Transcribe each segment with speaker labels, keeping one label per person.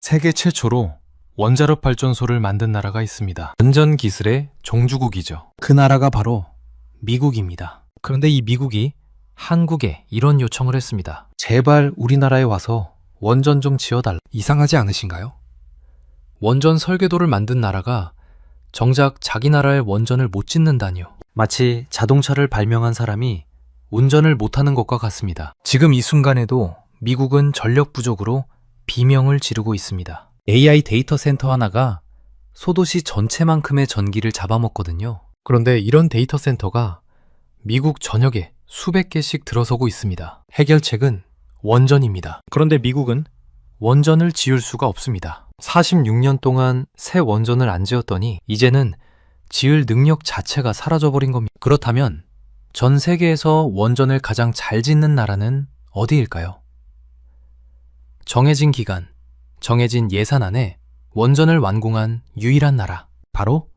Speaker 1: 세계 최초로 원자력 발전소를 만든 나라가 있습니다. 원전 기술의 종주국이죠.
Speaker 2: 그 나라가 바로 미국입니다.
Speaker 1: 그런데 이 미국이 한국에 이런 요청을 했습니다. 제발 우리나라에 와서 원전 좀 지어달라.
Speaker 2: 이상하지 않으신가요?
Speaker 1: 원전 설계도를 만든 나라가 정작 자기 나라의 원전을 못 짓는다니요. 마치 자동차를 발명한 사람이 운전을 못하는 것과 같습니다. 지금 이 순간에도 미국은 전력 부족으로 비명을 지르고 있습니다. AI 데이터 센터 하나가 소도시 전체만큼의 전기를 잡아먹거든요. 그런데 이런 데이터 센터가 미국 전역에 수백 개씩 들어서고 있습니다. 해결책은 원전입니다. 그런데 미국은 원전을 지을 수가 없습니다. 46년 동안 새 원전을 안 지었더니 이제는 지을 능력 자체가 사라져버린 겁니다. 그렇다면 전 세계에서 원전을 가장 잘 짓는 나라는 어디일까요? 정해진 기간, 정해진 예산 안에 원전을 완공한 유일한 나라, 바로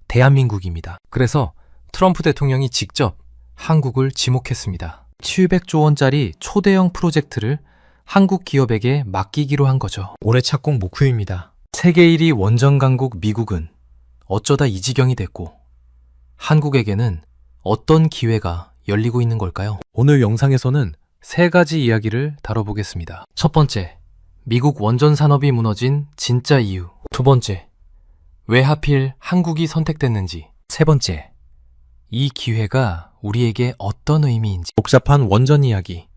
Speaker 1: 대한민국입니다. 그래서 트럼프 대통령이 직접 한국을 지목했습니다. 700조 원짜리 초대형 프로젝트를 한국 기업에게 맡기기로 한 거죠.
Speaker 2: 올해 착공 목표입니다.
Speaker 1: 세계 1위 원전 강국 미국은 어쩌다 이 지경이 됐고 한국에게는 어떤 기회가 열리고 있는 걸까요? 오늘 영상에서는 세 가지 이야기를 다뤄보겠습니다. 첫 번째, 미국 원전 산업이 무너진 진짜 이유. 두 번째, 왜 하필 한국이 선택됐는지. 세 번째, 이 기회가 우리에게 어떤 의미인지. 복잡한 원전 이야기,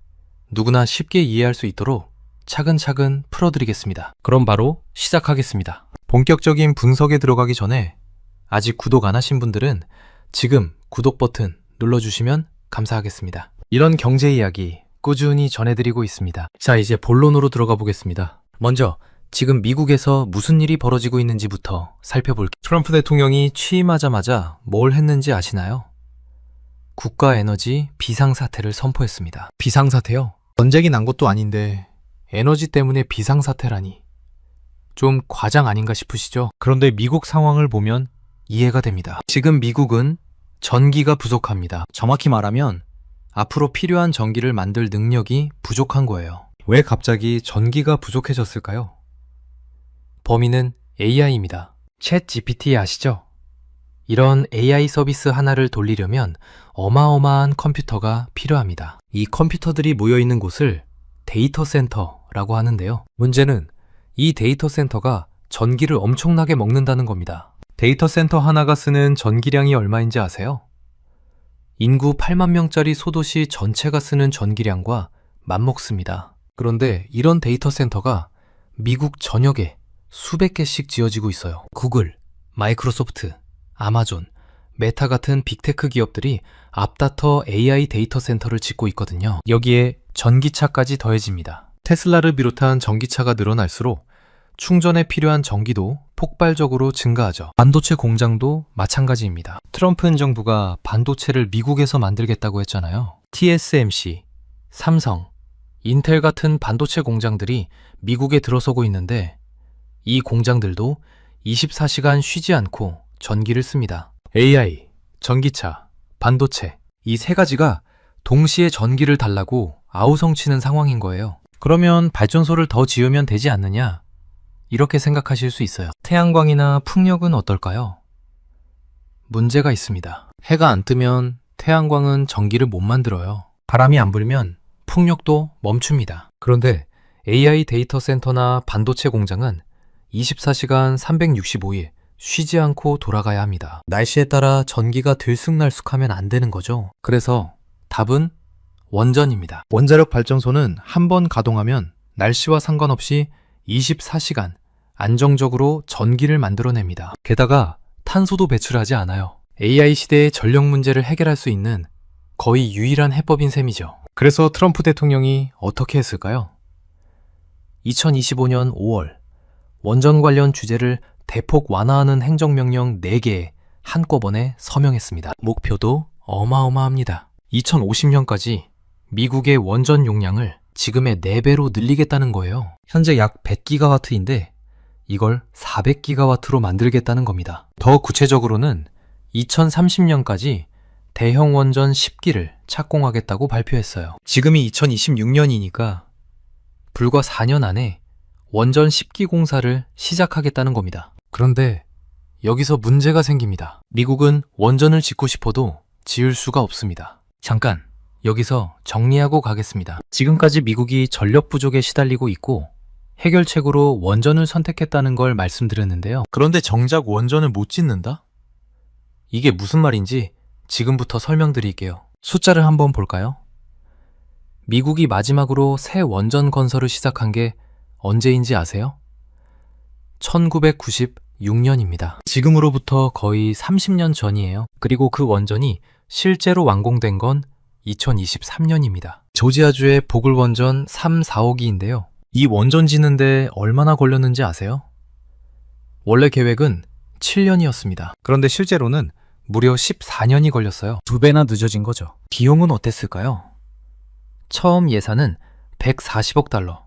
Speaker 1: 누구나 쉽게 이해할 수 있도록 차근차근 풀어드리겠습니다. 그럼 바로 시작하겠습니다. 본격적인 분석에 들어가기 전에 아직 구독 안 하신 분들은 지금 구독 버튼 눌러주시면 감사하겠습니다. 이런 경제 이야기 꾸준히 전해드리고 있습니다. 자, 이제 본론으로 들어가 보겠습니다. 먼저 지금 미국에서 무슨 일이 벌어지고 있는지부터 살펴볼게요. 트럼프 대통령이 취임하자마자 뭘 했는지 아시나요? 국가에너지 비상사태를 선포했습니다.
Speaker 2: 비상사태요? 전쟁이 난 것도 아닌데
Speaker 1: 에너지 때문에 비상사태라니 좀 과장 아닌가 싶으시죠? 그런데 미국 상황을 보면 이해가 됩니다. 지금 미국은 전기가 부족합니다. 정확히 말하면 앞으로 필요한 전기를 만들 능력이 부족한 거예요. 왜 갑자기 전기가 부족해졌을까요? 범인은 AI입니다. 챗 GPT 아시죠? 이런 AI 서비스 하나를 돌리려면 어마어마한 컴퓨터가 필요합니다. 이 컴퓨터들이 모여있는 곳을 데이터 센터라고 하는데요. 문제는 이 데이터 센터가 전기를 엄청나게 먹는다는 겁니다. 데이터 센터 하나가 쓰는 전기량이 얼마인지 아세요? 인구 8만 명짜리 소도시 전체가 쓰는 전기량과 맞먹습니다. 그런데 이런 데이터 센터가 미국 전역에 수백 개씩 지어지고 있어요. 구글, 마이크로소프트, 아마존, 메타 같은 빅테크 기업들이 앞다퉈 AI 데이터 센터를 짓고 있거든요. 여기에 전기차까지 더해집니다. 테슬라를 비롯한 전기차가 늘어날수록 충전에 필요한 전기도 폭발적으로 증가하죠. 반도체 공장도 마찬가지입니다. 트럼프 정부가 반도체를 미국에서 만들겠다고 했잖아요. TSMC, 삼성, 인텔 같은 반도체 공장들이 미국에 들어서고 있는데 이 공장들도 24시간 쉬지 않고 전기를 씁니다. AI, 전기차, 반도체, 이 세 가지가 동시에 전기를 달라고 아우성치는 상황인 거예요. 그러면 발전소를 더 지으면 되지 않느냐? 이렇게 생각하실 수 있어요. 태양광이나 풍력은 어떨까요? 문제가 있습니다. 해가 안 뜨면 태양광은 전기를 못 만들어요. 바람이 안 불면 풍력도 멈춥니다. 그런데 AI 데이터 센터나 반도체 공장은 24시간 365일 쉬지 않고 돌아가야 합니다. 날씨에 따라 전기가 들쑥날쑥하면 안 되는 거죠. 그래서 답은 원전입니다.
Speaker 2: 원자력 발전소는 한 번 가동하면 날씨와 상관없이 24시간 안정적으로 전기를 만들어냅니다.
Speaker 1: 게다가 탄소도 배출하지 않아요. AI 시대의 전력 문제를 해결할 수 있는 거의 유일한 해법인 셈이죠. 그래서 트럼프 대통령이 어떻게 했을까요? 2025년 5월 원전 관련 규제를 대폭 완화하는 행정명령 4개에 한꺼번에 서명했습니다. 목표도 어마어마합니다. 2050년까지 미국의 원전 용량을 지금의 4배로 늘리겠다는 거예요. 현재 약 100기가와트인데 이걸 400기가와트로 만들겠다는 겁니다. 더 구체적으로는 2030년까지 대형 원전 10기를 착공하겠다고 발표했어요. 지금이 2026년이니까 불과 4년 안에 원전 10기 공사를 시작하겠다는 겁니다. 그런데 여기서 문제가 생깁니다. 미국은 원전을 짓고 싶어도 지을 수가 없습니다. 잠깐 여기서 정리하고 가겠습니다. 지금까지 미국이 전력 부족에 시달리고 있고 해결책으로 원전을 선택했다는 걸 말씀드렸는데요.
Speaker 2: 그런데 정작 원전을 못 짓는다?
Speaker 1: 이게 무슨 말인지 지금부터 설명드릴게요. 숫자를 한번 볼까요? 미국이 마지막으로 새 원전 건설을 시작한 게 언제인지 아세요? 1996년입니다. 지금으로부터 거의 30년 전이에요. 그리고 그 원전이 실제로 완공된 건 2023년입니다. 조지아주의 보글원전 3, 4호기인데요. 이 원전 짓는데 얼마나 걸렸는지 아세요? 원래 계획은 7년이었습니다. 그런데 실제로는 무려 14년이 걸렸어요. 2배나 늦어진 거죠. 비용은 어땠을까요? 처음 예산은 140억 달러,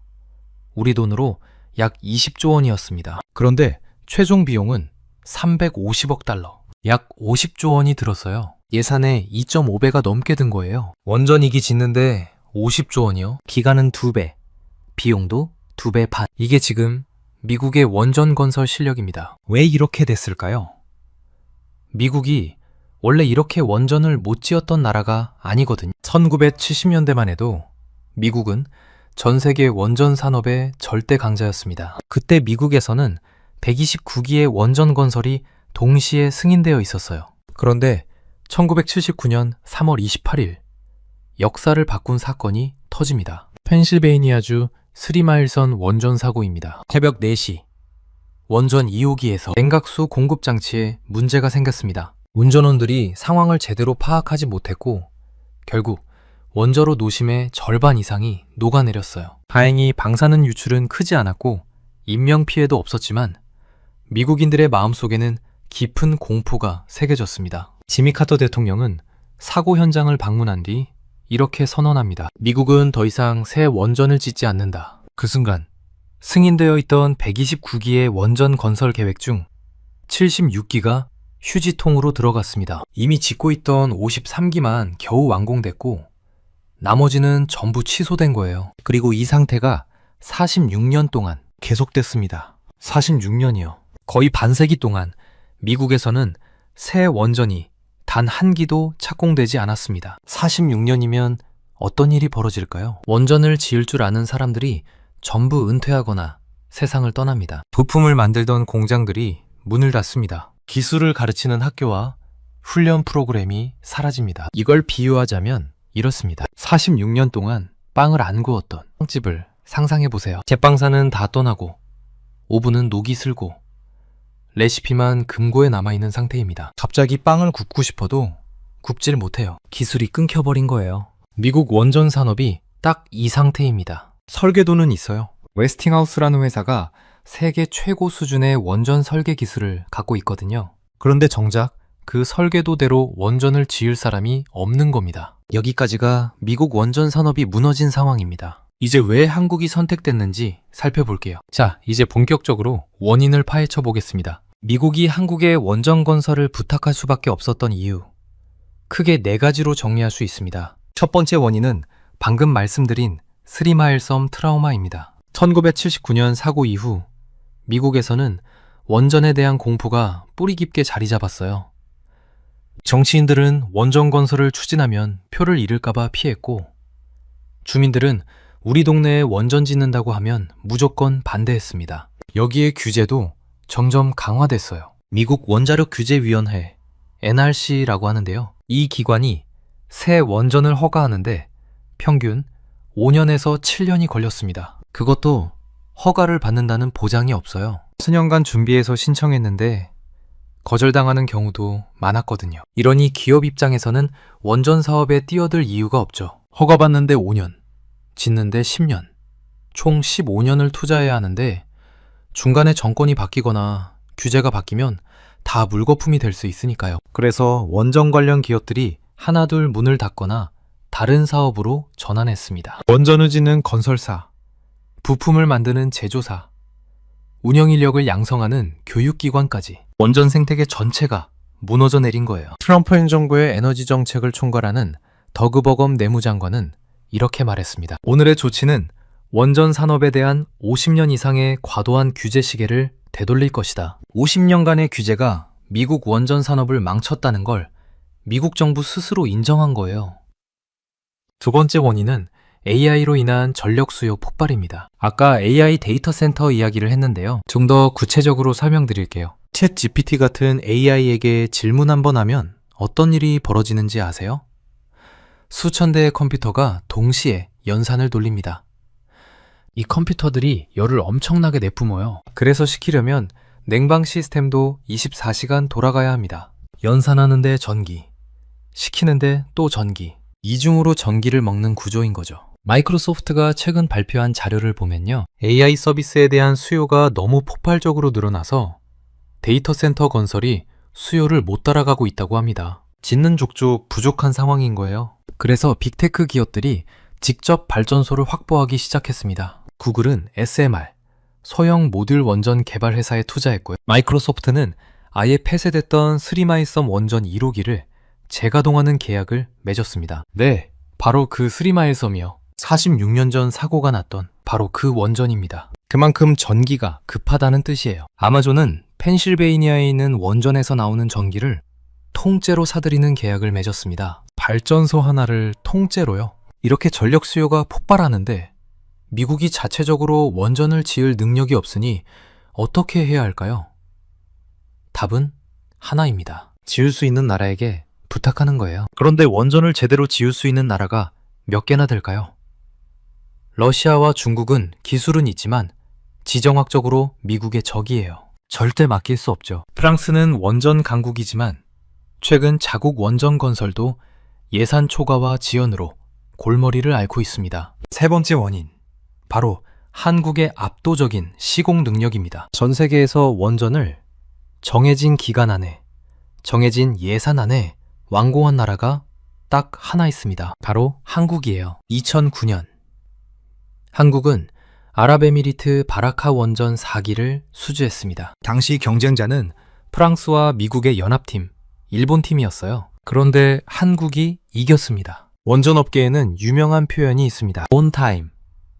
Speaker 1: 우리 돈으로 약 20조 원이었습니다. 그런데 최종 비용은 350억 달러, 약 50조 원이 들었어요. 예산의 2.5배가 넘게 든 거예요. 원전 2기 짓는데 50조 원이요? 기간은 2배, 비용도 2배 반. 이게 지금 미국의 원전 건설 실력입니다. 왜 이렇게 됐을까요? 미국이 원래 이렇게 원전을 못 지었던 나라가 아니거든요. 1970년대만 해도 미국은 전 세계 원전 산업의 절대 강자였습니다. 그때 미국에서는 129기의 원전 건설이 동시에 승인되어 있었어요. 그런데 1979년 3월 28일 역사를 바꾼 사건이 터집니다. 펜실베이니아주 스리마일선 원전 사고입니다. 새벽 4시 원전 2호기에서 냉각수 공급 장치에 문제가 생겼습니다. 운전원들이 상황을 제대로 파악하지 못했고 결국 원자로 노심의 절반 이상이 녹아내렸어요. 다행히 방사능 유출은 크지 않았고 인명피해도 없었지만 미국인들의 마음속에는 깊은 공포가 새겨졌습니다. 지미 카터 대통령은 사고 현장을 방문한 뒤 이렇게 선언합니다. 미국은 더 이상 새 원전을 짓지 않는다. 그 순간 승인되어 있던 129기의 원전 건설 계획 중 76기가 휴지통으로 들어갔습니다. 이미 짓고 있던 53기만 겨우 완공됐고 나머지는 전부 취소된 거예요. 그리고 이 상태가 46년 동안 계속됐습니다. 46년이요. 거의 반세기 동안 미국에서는 새 원전이 단 한 기도 착공되지 않았습니다. 46년이면 어떤 일이 벌어질까요? 원전을 지을 줄 아는 사람들이 전부 은퇴하거나 세상을 떠납니다. 부품을 만들던 공장들이 문을 닫습니다. 기술을 가르치는 학교와 훈련 프로그램이 사라집니다. 이걸 비유하자면 이렇습니다. 46년 동안 빵을 안 구웠던 빵집을 상상해보세요. 제빵사는 다 떠나고 오븐은 녹이 슬고 레시피만 금고에 남아있는 상태입니다. 갑자기 빵을 굽고 싶어도 굽질 못해요. 기술이 끊겨버린 거예요. 미국 원전 산업이 딱 이 상태입니다. 설계도는 있어요. 웨스팅하우스라는 회사가 세계 최고 수준의 원전 설계 기술을 갖고 있거든요. 그런데 정작 그 설계도대로 원전을 지을 사람이 없는 겁니다. 여기까지가 미국 원전 산업이 무너진 상황입니다. 이제 왜 한국이 선택됐는지 살펴볼게요. 자, 이제 본격적으로 원인을 파헤쳐 보겠습니다. 미국이 한국의 원전 건설을 부탁할 수밖에 없었던 이유, 크게 4가지로 정리할 수 있습니다. 첫 번째 원인은 방금 말씀드린 스리마일섬 트라우마입니다. 1979년 사고 이후 미국에서는 원전에 대한 공포가 뿌리 깊게 자리 잡았어요. 정치인들은 원전 건설을 추진하면 표를 잃을까봐 피했고 주민들은 우리 동네에 원전 짓는다고 하면 무조건 반대했습니다. 여기에 규제도 점점 강화됐어요. 미국 원자력 규제위원회 NRC라고 하는데요. 이 기관이 새 원전을 허가하는데 평균 5년에서 7년이 걸렸습니다. 그것도 허가를 받는다는 보장이 없어요. 수년간 준비해서 신청했는데 거절당하는 경우도 많았거든요. 이러니 기업 입장에서는 원전 사업에 뛰어들 이유가 없죠. 허가받는데 5년, 짓는데 10년, 총 15년을 투자해야 하는데 중간에 정권이 바뀌거나 규제가 바뀌면 다 물거품이 될 수 있으니까요. 그래서 원전 관련 기업들이 하나둘 문을 닫거나 다른 사업으로 전환했습니다. 원전을 짓는 건설사, 부품을 만드는 제조사, 운영 인력을 양성하는 교육기관까지 원전 생태계 전체가 무너져 내린 거예요. 트럼프 행정부의 에너지 정책을 총괄하는 더그 버검 내무장관은 이렇게 말했습니다. 오늘의 조치는 원전 산업에 대한 50년 이상의 과도한 규제 시계를 되돌릴 것이다. 50년간의 규제가 미국 원전 산업을 망쳤다는 걸 미국 정부 스스로 인정한 거예요. 두 번째 원인은 AI로 인한 전력 수요 폭발입니다. 아까 AI 데이터 센터 이야기를 했는데요. 좀 더 구체적으로 설명드릴게요. 챗 GPT 같은 AI에게 질문 한번 하면 어떤 일이 벌어지는지 아세요? 수천 대의 컴퓨터가 동시에 연산을 돌립니다. 이 컴퓨터들이 열을 엄청나게 내뿜어요. 그래서 시키려면 냉방 시스템도 24시간 돌아가야 합니다. 연산하는데 전기, 시키는데 또 전기, 이중으로 전기를 먹는 구조인 거죠. 마이크로소프트가 최근 발표한 자료를 보면요. AI 서비스에 대한 수요가 너무 폭발적으로 늘어나서 데이터 센터 건설이 수요를 못 따라가고 있다고 합니다. 짓는 족족 부족한 상황인 거예요. 그래서 빅테크 기업들이 직접 발전소를 확보하기 시작했습니다. 구글은 SMR, 소형 모듈 원전 개발 회사에 투자했고요. 마이크로소프트는 아예 폐쇄됐던 스리마일섬 원전 1호기를 재가동하는 계약을 맺었습니다. 네, 바로 그 스리마일섬이요. 46년 전 사고가 났던 바로 그 원전입니다. 그만큼 전기가 급하다는 뜻이에요. 아마존은 펜실베이니아에 있는 원전에서 나오는 전기를 통째로 사들이는 계약을 맺었습니다. 발전소 하나를 통째로요. 이렇게 전력 수요가 폭발하는데 미국이 자체적으로 원전을 지을 능력이 없으니 어떻게 해야 할까요? 답은 하나입니다. 지을 수 있는 나라에게 부탁하는 거예요. 그런데 원전을 제대로 지을 수 있는 나라가 몇 개나 될까요? 러시아와 중국은 기술은 있지만 지정학적으로 미국의 적이에요. 절대 맡길 수 없죠. 프랑스는 원전 강국이지만 최근 자국 원전 건설도 예산 초과와 지연으로 골머리를 앓고 있습니다. 세 번째 원인, 바로 한국의 압도적인 시공 능력입니다. 전 세계에서 원전을 정해진 기간 안에, 정해진 예산 안에 완공한 나라가 딱 하나 있습니다. 바로 한국이에요. 2009년 한국은 아랍에미리트 바라카 원전 4기를 수주했습니다. 당시 경쟁자는 프랑스와 미국의 연합팀, 일본팀이었어요. 그런데 한국이 이겼습니다. 원전 업계에는 유명한 표현이 있습니다. On time,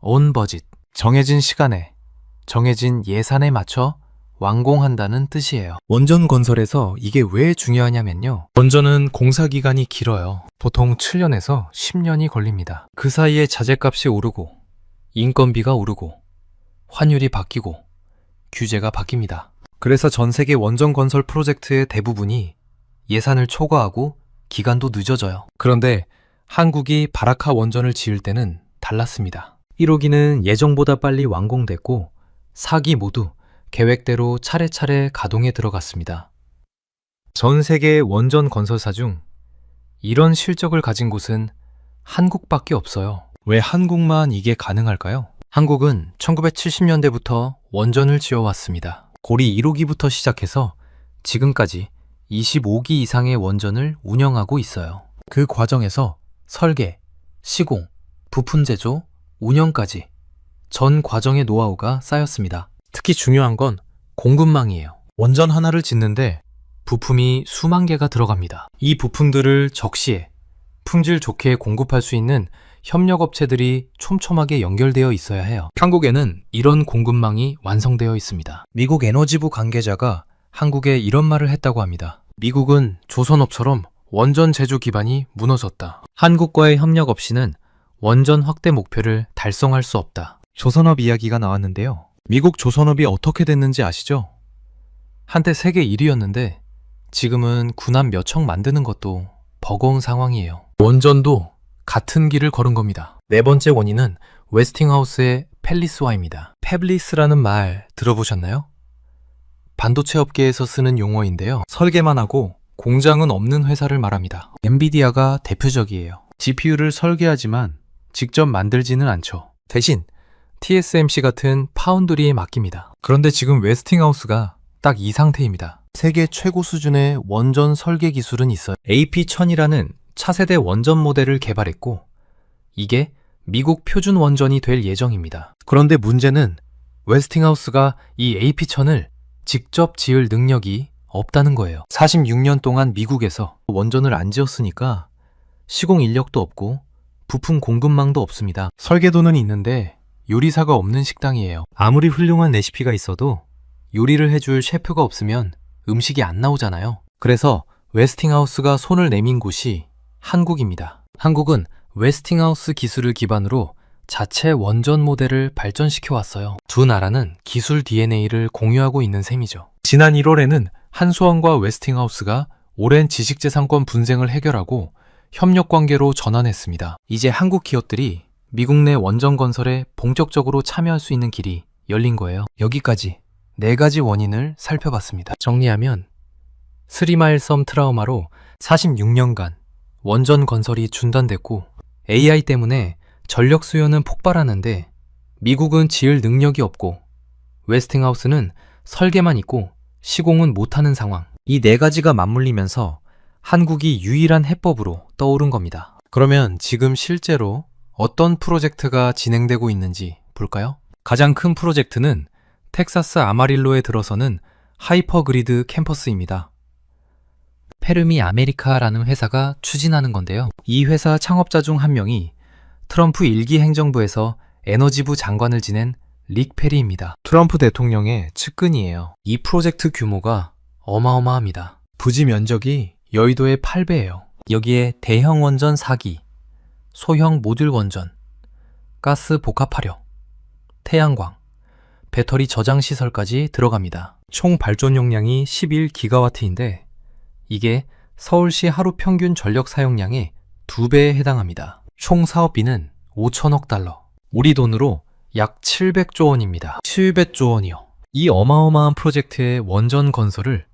Speaker 1: on budget. 정해진 시간에, 정해진 예산에 맞춰 완공한다는 뜻이에요. 원전 건설에서 이게 왜 중요하냐면요. 원전은 공사 기간이 길어요. 보통 7년에서 10년이 걸립니다. 그 사이에 자재값이 오르고 인건비가 오르고 환율이 바뀌고 규제가 바뀝니다. 그래서 전 세계 원전 건설 프로젝트의 대부분이 예산을 초과하고 기간도 늦어져요. 그런데 한국이 바라카 원전을 지을 때는 달랐습니다. 1호기는 예정보다 빨리 완공됐고 4기 모두 계획대로 차례차례 가동에 들어갔습니다. 전 세계 원전 건설사 중 이런 실적을 가진 곳은 한국밖에 없어요. 왜 한국만 이게 가능할까요? 한국은 1970년대부터 원전을 지어왔습니다. 고리 1호기부터 시작해서 지금까지 25기 이상의 원전을 운영하고 있어요. 그 과정에서 설계, 시공, 부품 제조, 운영까지 전 과정의 노하우가 쌓였습니다. 특히 중요한 건 공급망이에요. 원전 하나를 짓는데 부품이 수만 개가 들어갑니다. 이 부품들을 적시에 품질 좋게 공급할 수 있는 협력업체들이 촘촘하게 연결되어 있어야 해요. 한국에는 이런 공급망이 완성되어 있습니다. 미국 에너지부 관계자가 한국에 이런 말을 했다고 합니다. 미국은 조선업처럼 원전 제조 기반이 무너졌다. 한국과의 협력 없이는 원전 확대 목표를 달성할 수 없다. 조선업 이야기가 나왔는데요. 미국 조선업이 어떻게 됐는지 아시죠? 한때 세계 1위였는데 지금은 군함 몇 척 만드는 것도 버거운 상황이에요. 원전도 같은 길을 걸은 겁니다. 네 번째 원인은 웨스팅하우스의 펠리스화입니다. 패블리스라는 말 들어보셨나요? 반도체 업계에서 쓰는 용어인데요. 설계만 하고 공장은 없는 회사를 말합니다. 엔비디아가 대표적이에요. GPU를 설계하지만 직접 만들지는 않죠. 대신 TSMC 같은 파운드리에 맡깁니다. 그런데 지금 웨스팅하우스가 딱 이 상태입니다. 세계 최고 수준의 원전 설계 기술은 있어요. AP1000이라는 차세대 원전 모델을 개발했고 이게 미국 표준 원전이 될 예정입니다. 그런데 문제는 웨스팅하우스가 이 AP1000을 직접 지을 능력이 없다는 거예요. 46년 동안 미국에서 원전을 안 지었으니까 시공 인력도 없고 부품 공급망도 없습니다. 설계도는 있는데 요리사가 없는 식당이에요. 아무리 훌륭한 레시피가 있어도 요리를 해줄 셰프가 없으면 음식이 안 나오잖아요. 그래서 웨스팅하우스가 손을 내민 곳이 한국입니다. 한국은 웨스팅하우스 기술을 기반으로 자체 원전 모델을 발전시켜 왔어요. 두 나라는 기술 DNA를 공유하고 있는 셈이죠. 지난 1월에는 한수원과 웨스팅하우스가 오랜 지식재산권 분쟁을 해결하고 협력 관계로 전환했습니다. 이제 한국 기업들이 미국 내 원전 건설에 본격적으로 참여할 수 있는 길이 열린 거예요. 여기까지 4가지 원인을 살펴봤습니다. 정리하면 스리마일 섬 트라우마로 46년간 원전 건설이 중단됐고 AI 때문에 전력 수요는 폭발하는데 미국은 지을 능력이 없고 웨스팅하우스는 설계만 있고 시공은 못하는 상황. 이 4가지가 맞물리면서 한국이 유일한 해법으로 떠오른 겁니다. 그러면 지금 실제로 어떤 프로젝트가 진행되고 있는지 볼까요? 가장 큰 프로젝트는 텍사스 아마릴로에 들어서는 하이퍼그리드 캠퍼스입니다. 페르미 아메리카라는 회사가 추진하는 건데요. 이 회사 창업자 중 한 명이 트럼프 1기 행정부에서 에너지부 장관을 지낸 릭 페리입니다. 트럼프 대통령의 측근이에요. 이 프로젝트 규모가 어마어마합니다. 부지 면적이 여의도의 8배예요. 여기에 대형 원전 4기, 소형 모듈 원전, 가스 복합화력, 태양광, 배터리 저장 시설까지 들어갑니다. 총 발전 용량이 11기가와트인데 이게 서울시 하루 평균 전력 사용량의 2배에 해당합니다. 총 사업비는 5천억 달러, 우리 돈으로 약 700조 원입니다. 700조 원이요. 이 어마어마한 프로젝트의 원전 건설을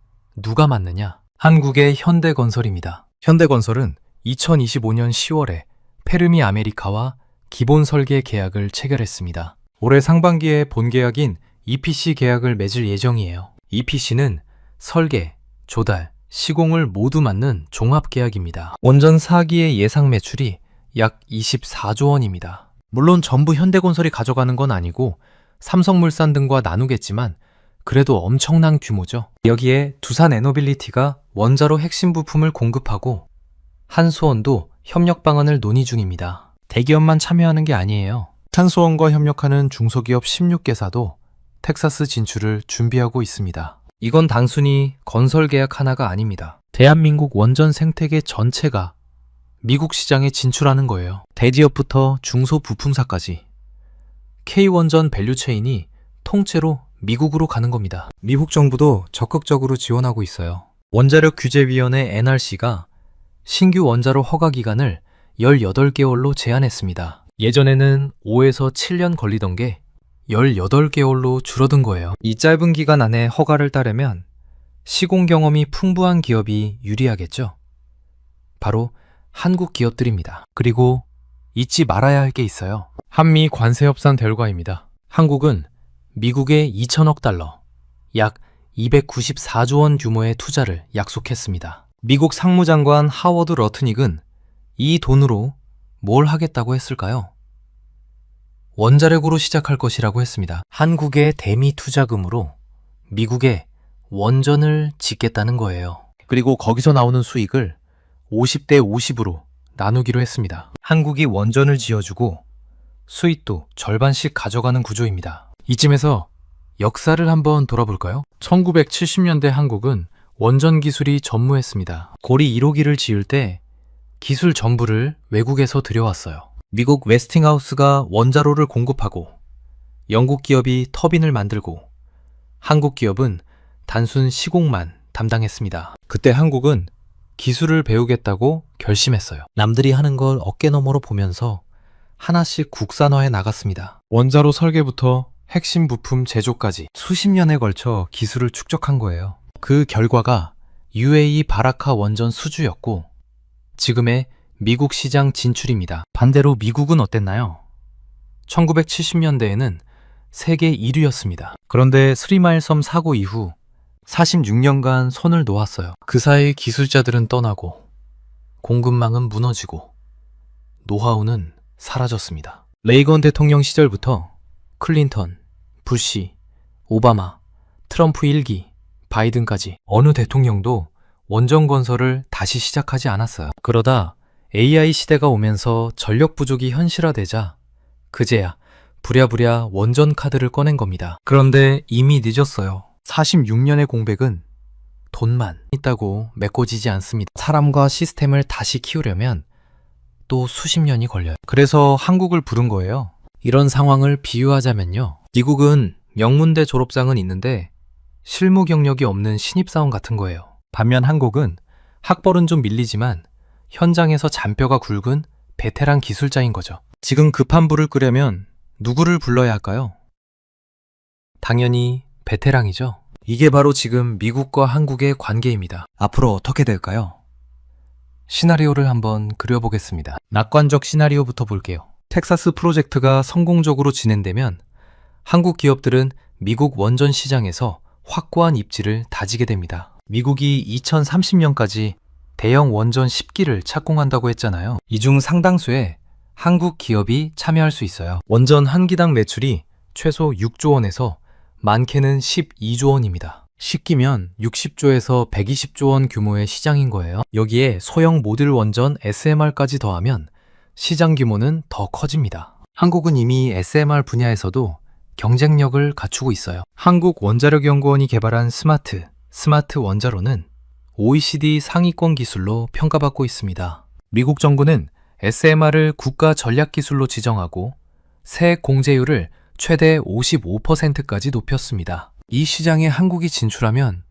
Speaker 1: 누가 맡느냐? 한국의 현대건설입니다. 현대건설은 2025년 10월에 페르미 아메리카와 기본 설계 계약을 체결했습니다. 올해 상반기에 본계약인 EPC 계약을 맺을 예정이에요. EPC는 설계, 조달, 시공을 모두 맡는 종합계약입니다. 원전 4기의 예상 매출이 약 24조 원입니다. 물론 전부 현대건설이 가져가는 건 아니고 삼성물산 등과 나누겠지만 그래도 엄청난 규모죠. 여기에 두산 에너빌리티가 원자로 핵심 부품을 공급하고 한수원도 협력 방안을 논의 중입니다. 대기업만 참여하는 게 아니에요. 한수원과 협력하는 중소기업 16개사도 텍사스 진출을 준비하고 있습니다. 이건 단순히 건설 계약 하나가 아닙니다. 대한민국 원전 생태계 전체가 미국 시장에 진출하는 거예요. 대기업부터 중소부품사까지 K원전 밸류체인이 통째로 미국으로 가는 겁니다. 미국 정부도 적극적으로 지원하고 있어요. 원자력 규제위원회 NRC가 신규 원자로 허가 기간을 18개월로 제한했습니다. 예전에는 5에서 7년 걸리던 게 18개월로 줄어든 거예요. 이 짧은 기간 안에 허가를 따려면 시공 경험이 풍부한 기업이 유리하겠죠. 바로 한국 기업들입니다. 그리고 잊지 말아야 할 게 있어요. 한미 관세 협상 결과입니다. 한국은 미국의 2천억 달러, 약 294조 원 규모의 투자를 약속했습니다. 미국 상무장관 하워드 러트닉은 이 돈으로 뭘 하겠다고 했을까요? 원자력으로 시작할 것이라고 했습니다. 한국의 대미 투자금으로 미국에 원전을 짓겠다는 거예요. 그리고 거기서 나오는 수익을 50대 50으로 나누기로 했습니다. 한국이 원전을 지어주고 수익도 절반씩 가져가는 구조입니다. 이쯤에서 역사를 한번 돌아볼까요? 1970년대 한국은 원전 기술이 전무했습니다. 고리 1호기를 지을 때 기술 전부를 외국에서 들여왔어요. 미국 웨스팅하우스가 원자로를 공급하고 영국 기업이 터빈을 만들고 한국 기업은 단순 시공만 담당했습니다. 그때 한국은 기술을 배우겠다고 결심했어요. 남들이 하는 걸 어깨너머로 보면서 하나씩 국산화해 나갔습니다. 원자로 설계부터 핵심 부품 제조까지 수십 년에 걸쳐 기술을 축적한 거예요. 그 결과가 UAE 바라카 원전 수주였고 지금의 미국 시장 진출입니다. 반대로 미국은 어땠나요? 1970년대에는 세계 1위였습니다. 그런데 스리마일 섬 사고 이후 46년간 손을 놓았어요. 그 사이 기술자들은 떠나고 공급망은 무너지고 노하우는 사라졌습니다. 레이건 대통령 시절부터 클린턴, 부시, 오바마, 트럼프 1기, 바이든까지 어느 대통령도 원전 건설을 다시 시작하지 않았어요. 그러다 AI 시대가 오면서 전력 부족이 현실화되자 그제야 부랴부랴 원전 카드를 꺼낸 겁니다. 그런데 이미 늦었어요. 46년의 공백은 돈만 있다고 메꿔지지 않습니다. 사람과 시스템을 다시 키우려면 또 수십 년이 걸려요. 그래서 한국을 부른 거예요. 이런 상황을 비유하자면요. 미국은 명문대 졸업장은 있는데 실무 경력이 없는 신입사원 같은 거예요. 반면 한국은 학벌은 좀 밀리지만 현장에서 잔뼈가 굵은 베테랑 기술자인 거죠. 지금 급한 불을 끄려면 누구를 불러야 할까요? 당연히 베테랑이죠. 이게 바로 지금 미국과 한국의 관계입니다. 앞으로 어떻게 될까요? 시나리오를 한번 그려보겠습니다. 낙관적 시나리오부터 볼게요. 텍사스 프로젝트가 성공적으로 진행되면 한국 기업들은 미국 원전 시장에서 확고한 입지를 다지게 됩니다. 미국이 2030년까지 대형 원전 10기를 착공한다고 했잖아요. 이 중 상당수에 한국 기업이 참여할 수 있어요. 원전 한 기당 매출이 최소 6조 원에서 많게는 12조 원입니다. 10기면 60조에서 120조 원 규모의 시장인 거예요. 여기에 소형 모듈 원전 SMR까지 더하면 시장 규모는 더 커집니다. 한국은 이미 SMR 분야에서도 경쟁력을 갖추고 있어요. 한국원자력연구원이 개발한 스마트 원자로는 OECD 상위권 기술로 평가받고 있습니다. 미국 정부는 SMR을 국가 전략 기술로 지정하고 세 공제율을 최대 55%까지 높였습니다. 이 시장에 한국이 진출하면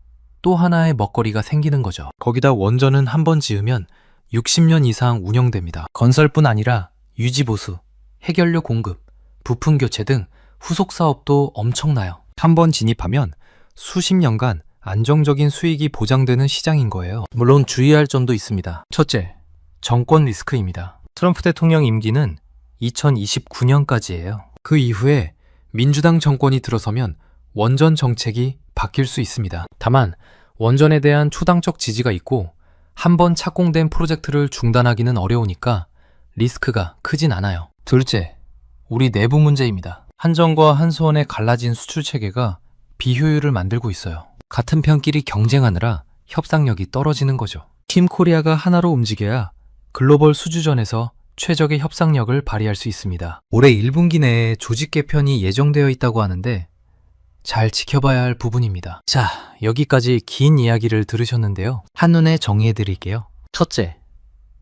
Speaker 1: 또 하나의 먹거리가 생기는 거죠. 거기다 원전은 한 번 지으면 60년 이상 운영됩니다. 건설뿐 아니라 유지보수, 해결료 공급, 부품 교체 등 후속 사업도 엄청나요. 한 번 진입하면 수십 년간 안정적인 수익이 보장되는 시장인 거예요. 물론 주의할 점도 있습니다. 첫째, 정권 리스크입니다. 트럼프 대통령 임기는 2029년까지예요. 그 이후에 민주당 정권이 들어서면 원전 정책이 바뀔 수 있습니다. 다만 원전에 대한 초당적 지지가 있고 한 번 착공된 프로젝트를 중단하기는 어려우니까 리스크가 크진 않아요. 둘째, 우리 내부 문제입니다. 한전과 한수원의 갈라진 수출 체계가 비효율을 만들고 있어요. 같은 편끼리 경쟁하느라 협상력이 떨어지는 거죠. 팀 코리아가 하나로 움직여야 글로벌 수주전에서 최적의 협상력을 발휘할 수 있습니다. 올해 1분기 내에 조직 개편이 예정되어 있다고 하는데 잘 지켜봐야 할 부분입니다. 자, 여기까지 긴 이야기를 들으셨는데요. 한눈에 정리해 드릴게요. 첫째,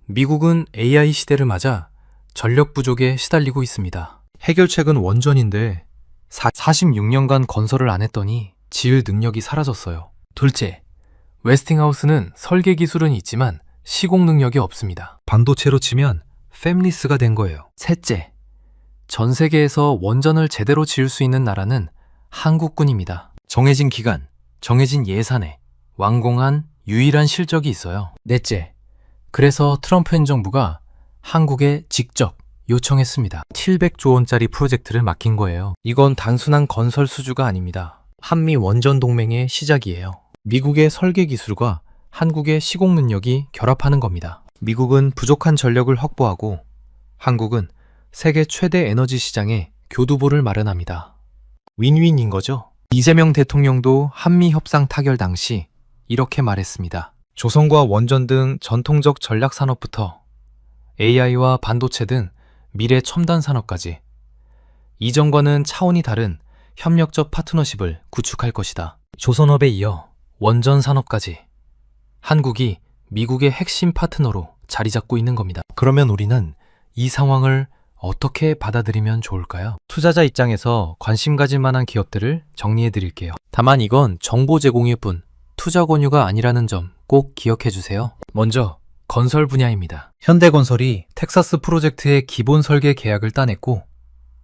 Speaker 1: 미국은 AI 시대를 맞아 전력 부족에 시달리고 있습니다. 해결책은 원전인데 46년간 건설을 안 했더니 지을 능력이 사라졌어요. 둘째, 웨스팅하우스는 설계 기술은 있지만 시공 능력이 없습니다. 반도체로 치면 팹리스가 된 거예요. 셋째, 전 세계에서 원전을 제대로 지을 수 있는 나라는 한국뿐입니다. 정해진 기간, 정해진 예산에 완공한 유일한 실적이 있어요. 넷째, 그래서 트럼프 행정부가 한국에 직접 요청했습니다. 700조 원짜리 프로젝트를 맡긴 거예요. 이건 단순한 건설 수주가 아닙니다. 한미 원전 동맹의 시작이에요. 미국의 설계 기술과 한국의 시공 능력이 결합하는 겁니다. 미국은 부족한 전력을 확보하고 한국은 세계 최대 에너지 시장에 교두보를 마련합니다. 윈윈인 거죠. 이재명 대통령도 한미 협상 타결 당시 이렇게 말했습니다. 조선과 원전 등 전통적 전략 산업부터 AI와 반도체 등 미래 첨단 산업까지 이전과는 차원이 다른 협력적 파트너십을 구축할 것이다. 조선업에 이어 원전 산업까지 한국이 미국의 핵심 파트너로 자리 잡고 있는 겁니다. 그러면 우리는 이 상황을 어떻게 받아들이면 좋을까요? 투자자 입장에서 관심 가질 만한 기업들을 정리해 드릴게요. 다만 이건 정보 제공일 뿐 투자 권유가 아니라는 점 꼭 기억해 주세요. 먼저 건설 분야입니다. 현대건설이 텍사스 프로젝트의 기본 설계 계약을 따냈고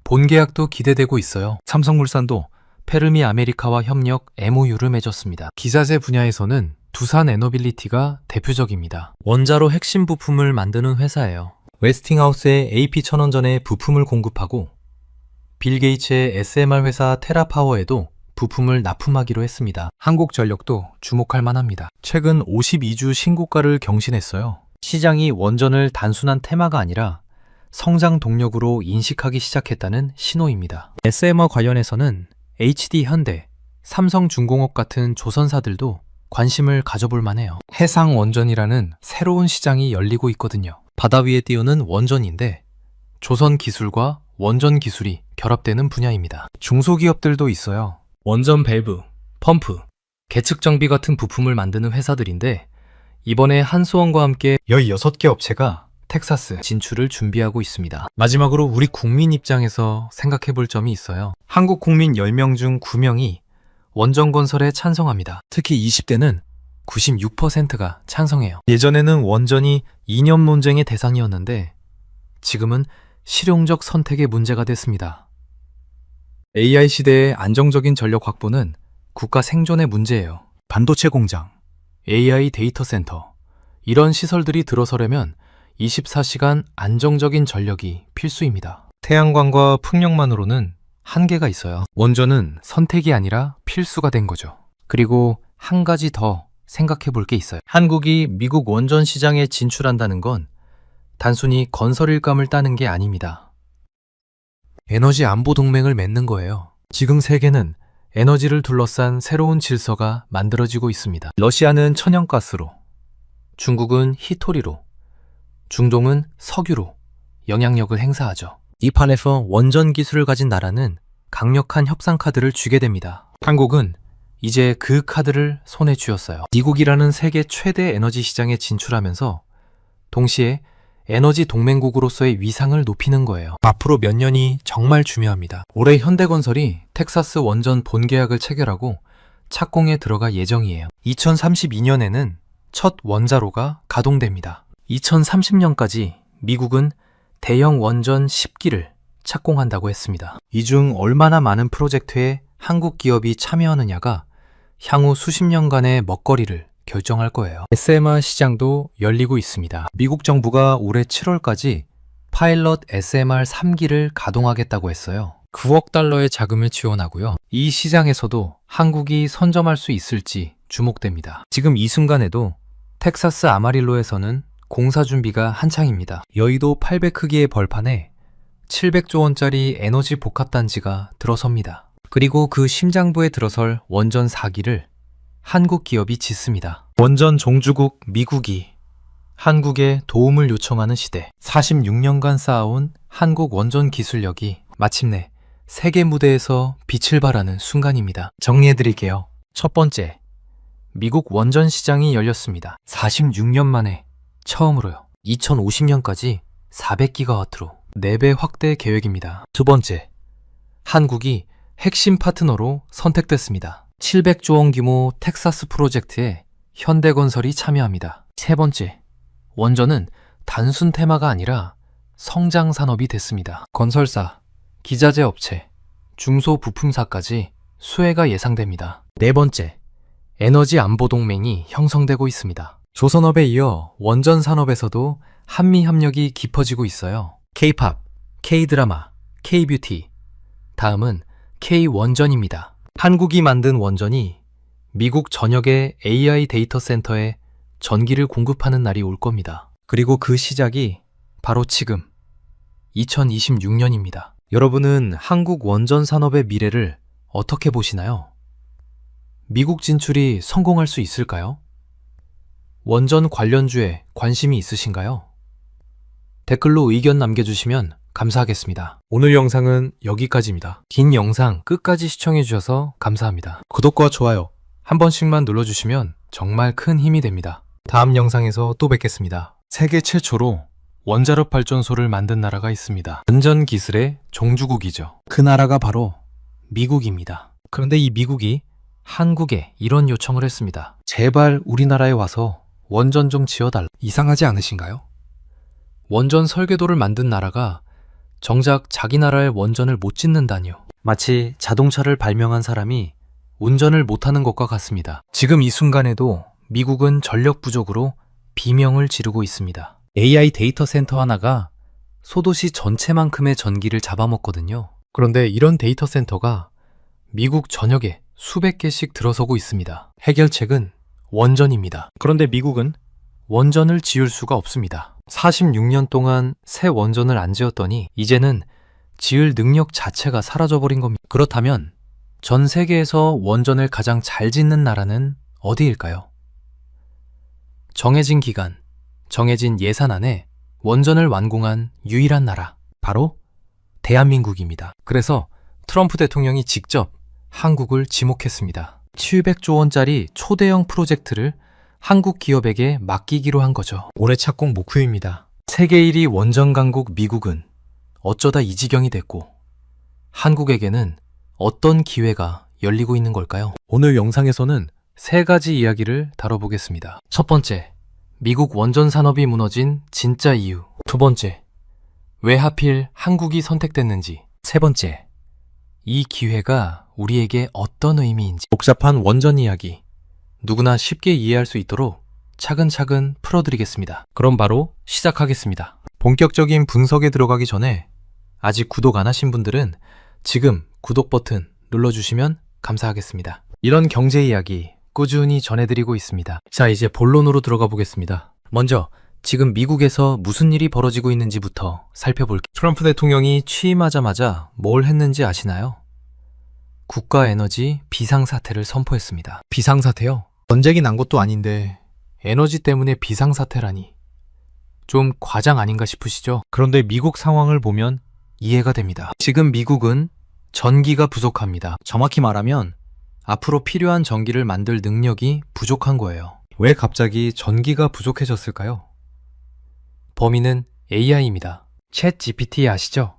Speaker 1: 본 계약도 기대되고 있어요. 삼성물산도 페르미 아메리카와 협력 MOU를 맺었습니다. 기자재 분야에서는 두산 에너빌리티가 대표적입니다. 원자로 핵심 부품을 만드는 회사예요. 웨스팅하우스의 AP1000원전에 부품을 공급하고 빌 게이츠의 SMR 회사 테라파워에도 부품을 납품하기로 했습니다. 한국전력도 주목할 만합니다. 최근 52주 신고가를 경신했어요. 시장이 원전을 단순한 테마가 아니라 성장 동력으로 인식하기 시작했다는 신호입니다. SMR 관련해서는 HD 현대, 삼성중공업 같은 조선사들도 관심을 가져볼 만해요. 해상 원전이라는 새로운 시장이 열리고 있거든요. 바다 위에 띄우는 원전인데 조선 기술과 원전 기술이 결합되는 분야입니다. 중소기업들도 있어요. 원전 밸브, 펌프, 계측 장비 같은 부품을 만드는 회사들인데 이번에 한수원과 함께 16개 업체가 텍사스 진출을 준비하고 있습니다. 마지막으로 우리 국민 입장에서 생각해 볼 점이 있어요. 한국 국민 10명 중 9명이 원전 건설에 찬성합니다. 특히 20대는 96%가 찬성해요. 예전에는 원전이 이념 논쟁의 대상이었는데 지금은 실용적 선택의 문제가 됐습니다. AI 시대의 안정적인 전력 확보는 국가 생존의 문제예요. 반도체 공장, AI 데이터 센터, 이런 시설들이 들어서려면 24시간 안정적인 전력이 필수입니다. 태양광과 풍력만으로는 한계가 있어요. 원전은 선택이 아니라 필수가 된 거죠. 그리고 한 가지 더 생각해 볼 게 있어요. 한국이 미국 원전 시장에 진출한다는 건 단순히 건설 일감을 따는 게 아닙니다. 에너지 안보 동맹을 맺는 거예요. 지금 세계는 에너지를 둘러싼 새로운 질서가 만들어지고 있습니다. 러시아는 천연가스로, 중국은 히토리로, 중동은 석유로 영향력을 행사하죠. 이 판에서 원전 기술을 가진 나라는 강력한 협상 카드를 쥐게 됩니다. 한국은 이제 그 카드를 손에 쥐었어요. 미국이라는 세계 최대 에너지 시장에 진출하면서 동시에 에너지 동맹국으로서의 위상을 높이는 거예요. 앞으로 몇 년이 정말 중요합니다. 올해 현대건설이 텍사스 원전 본계약을 체결하고 착공에 들어갈 예정이에요. 2032년에는 첫 원자로가 가동됩니다. 2030년까지 미국은 대형 원전 10기를 착공한다고 했습니다. 이 중 얼마나 많은 프로젝트에 한국 기업이 참여하느냐가 향후 수십 년간의 먹거리를 결정할 거예요. SMR 시장도 열리고 있습니다. 미국 정부가 올해 7월까지 파일럿 SMR 3기를 가동하겠다고 했어요. 9억 달러의 자금을 지원하고요. 이 시장에서도 한국이 선점할 수 있을지 주목됩니다. 지금 이 순간에도 텍사스 아마릴로에서는 공사 준비가 한창입니다. 여의도 800 크기의 벌판에 700조 원짜리 에너지 복합단지가 들어섭니다. 그리고 그 심장부에 들어설 원전 4기를 한국 기업이 짓습니다. 원전 종주국 미국이 한국에 도움을 요청하는 시대. 46년간 쌓아온 한국 원전 기술력이 마침내 세계 무대에서 빛을 발하는 순간입니다. 정리해드릴게요. 첫 번째, 미국 원전 시장이 열렸습니다. 46년 만에 처음으로요. 2050년까지 400기가와트로 4배 확대 계획입니다. 두 번째, 한국이 핵심 파트너로 선택됐습니다. 700조 원 규모 텍사스 프로젝트에 현대건설이 참여합니다. 세 번째, 원전은 단순 테마가 아니라 성장 산업이 됐습니다. 건설사, 기자재 업체, 중소부품사까지 수혜가 예상됩니다. 네 번째, 에너지 안보 동맹이 형성되고 있습니다. 조선업에 이어 원전 산업에서도 한미 협력이 깊어지고 있어요. K-팝, K-드라마, K-뷰티, 다음은 K-원전입니다. 한국이 만든 원전이 미국 전역의 AI 데이터 센터에 전기를 공급하는 날이 올 겁니다. 그리고 그 시작이 바로 지금 2026년입니다. 여러분은 한국 원전 산업의 미래를 어떻게 보시나요? 미국 진출이 성공할 수 있을까요? 원전 관련주에 관심이 있으신가요? 댓글로 의견 남겨주시면 감사하겠습니다. 오늘 영상은 여기까지입니다. 긴 영상 끝까지 시청해주셔서 감사합니다. 구독과 좋아요 한 번씩만 눌러주시면 정말 큰 힘이 됩니다. 다음 영상에서 또 뵙겠습니다. 세계 최초로 원자력 발전소를 만든 나라가 있습니다. 원전 기술의 종주국이죠. 그 나라가 바로 미국입니다. 그런데 이 미국이 한국에 이런 요청을 했습니다. 제발 우리나라에 와서 원전 좀 지어달라. 이상하지 않으신가요? 원전 설계도를 만든 나라가 정작 자기 나라의 원전을 못 짓는다니요. 마치 자동차를 발명한 사람이 운전을 못하는 것과 같습니다. 지금 이 순간에도 미국은 전력 부족으로 비명을 지르고 있습니다. AI 데이터 센터 하나가 소도시 전체만큼의 전기를 잡아먹거든요. 그런데 이런 데이터 센터가 미국 전역에 수백 개씩 들어서고 있습니다. 해결책은 원전입니다. 그런데 미국은 원전을 지을 수가 없습니다. 46년 동안 새 원전을 안 지었더니 이제는 지을 능력 자체가 사라져버린 겁니다. 그렇다면 전 세계에서 원전을 가장 잘 짓는 나라는 어디일까요? 정해진 기간, 정해진 예산 안에 원전을 완공한 유일한 나라, 바로 대한민국입니다. 그래서 트럼프 대통령이 직접 한국을 지목했습니다. 700조 원짜리 초대형 프로젝트를 한국 기업에게 맡기기로 한 거죠.
Speaker 2: 올해 착공 목표입니다.
Speaker 1: 세계 1위 원전 강국 미국은 어쩌다 이 지경이 됐고 한국에게는 어떤 기회가 열리고 있는 걸까요? 오늘 영상에서는 세 가지 이야기를 다뤄보겠습니다. 첫 번째, 미국 원전 산업이 무너진 진짜 이유. 두 번째, 왜 하필 한국이 선택됐는지. 세 번째, 이 기회가 우리에게 어떤 의미인지.
Speaker 2: 복잡한 원전 이야기.
Speaker 1: 누구나 쉽게 이해할 수 있도록 차근차근 풀어드리겠습니다. 그럼 바로 시작하겠습니다. 본격적인 분석에 들어가기 전에 아직 구독 안 하신 분들은 지금 구독 버튼 눌러주시면 감사하겠습니다. 이런 경제 이야기 꾸준히 전해드리고 있습니다. 자, 이제 본론으로 들어가 보겠습니다. 먼저 지금 미국에서 무슨 일이 벌어지고 있는지부터 살펴볼게요. 트럼프 대통령이 취임하자마자 뭘 했는지 아시나요? 국가 에너지 비상사태를 선포했습니다. 비상사태요?
Speaker 2: 전쟁이 난 것도 아닌데
Speaker 1: 에너지 때문에 비상사태라니. 좀 과장 아닌가 싶으시죠? 그런데 미국 상황을 보면 이해가 됩니다. 지금 미국은 전기가 부족합니다. 정확히 말하면 앞으로 필요한 전기를 만들 능력이 부족한 거예요. 왜 갑자기 전기가 부족해졌을까요? 범인은 AI입니다. 챗 GPT 아시죠?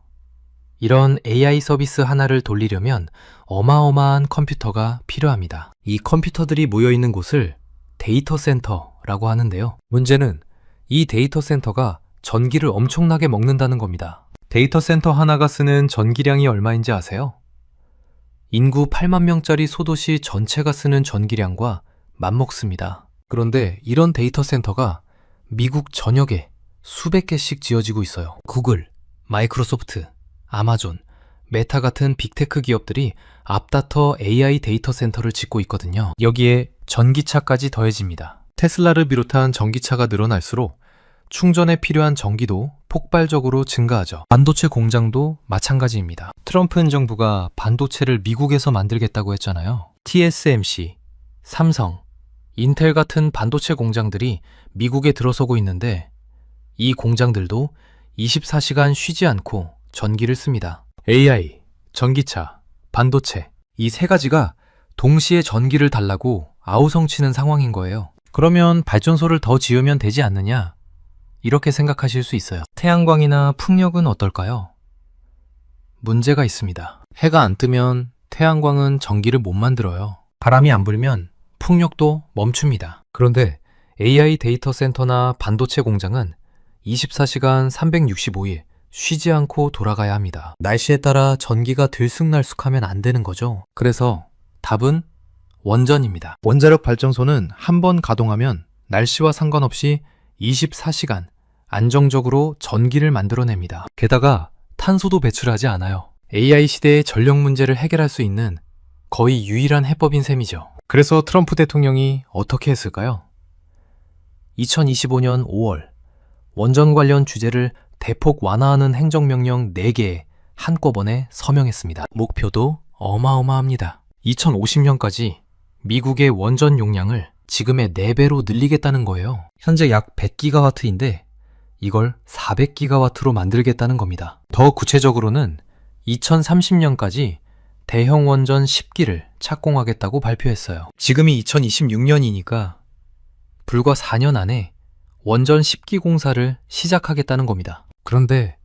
Speaker 1: 이런 AI 서비스 하나를 돌리려면 어마어마한 컴퓨터가 필요합니다. 이 컴퓨터들이 모여있는 곳을 데이터 센터라고 하는데요. 문제는 이 데이터 센터가 전기를 엄청나게 먹는다는 겁니다. 데이터 센터 하나가 쓰는 전기량이 얼마인지 아세요? 인구 8만 명짜리 소도시 전체가 쓰는 전기량과 맞먹습니다. 그런데 이런 데이터 센터가 미국 전역에 수백 개씩 지어지고 있어요. 구글, 마이크로소프트, 아마존, 메타 같은 빅테크 기업들이 앞다퉈 AI 데이터 센터를 짓고 있거든요. 여기에 전기차까지 더해집니다. 테슬라를 비롯한 전기차가 늘어날수록 충전에 필요한 전기도 폭발적으로 증가하죠. 반도체 공장도 마찬가지입니다. 트럼프 행정부가 반도체를 미국에서 만들겠다고 했잖아요. TSMC, 삼성, 인텔 같은 반도체 공장들이 미국에 들어서고 있는데 이 공장들도 24시간 쉬지 않고 전기를 씁니다. AI, 전기차, 반도체 이 세 가지가 동시에 전기를 달라고 아우성치는 상황인 거예요. 그러면 발전소를 더 지으면 되지 않느냐? 이렇게 생각하실 수 있어요. 태양광이나 풍력은 어떨까요? 문제가 있습니다. 해가 안 뜨면 태양광은 전기를 못 만들어요. 바람이 안 불면 풍력도 멈춥니다. 그런데 AI 데이터 센터나 반도체 공장은 24시간 365일 쉬지 않고 돌아가야 합니다. 날씨에 따라 전기가 들쑥날쑥하면 안 되는 거죠. 그래서 답은 원전입니다.
Speaker 2: 원자력 발전소는 한 번 가동하면 날씨와 상관없이
Speaker 1: 24시간 안정적으로 전기를 만들어냅니다. 게다가 탄소도 배출하지 않아요. AI 시대의 전력 문제를 해결할 수 있는 거의 유일한 해법인 셈이죠. 그래서 트럼프 대통령이 어떻게 했을까요? 2025년 5월 원전 관련 규제를 대폭 완화하는 행정명령 4개에 한꺼번에 서명했습니다. 목표도 어마어마합니다. 2050년까지 미국의 원전 용량을 지금의 4배로 늘리겠다는 거예요. 현재 약 100기가와트인데 이걸 400기가와트로 만들겠다는 겁니다. 더 구체적으로는 2030년까지 대형 원전 10기를 착공하겠다고 발표했어요. 지금이 2026년이니까 불과 4년 안에 원전 10기 공사를 시작하겠다는 겁니다. 그런데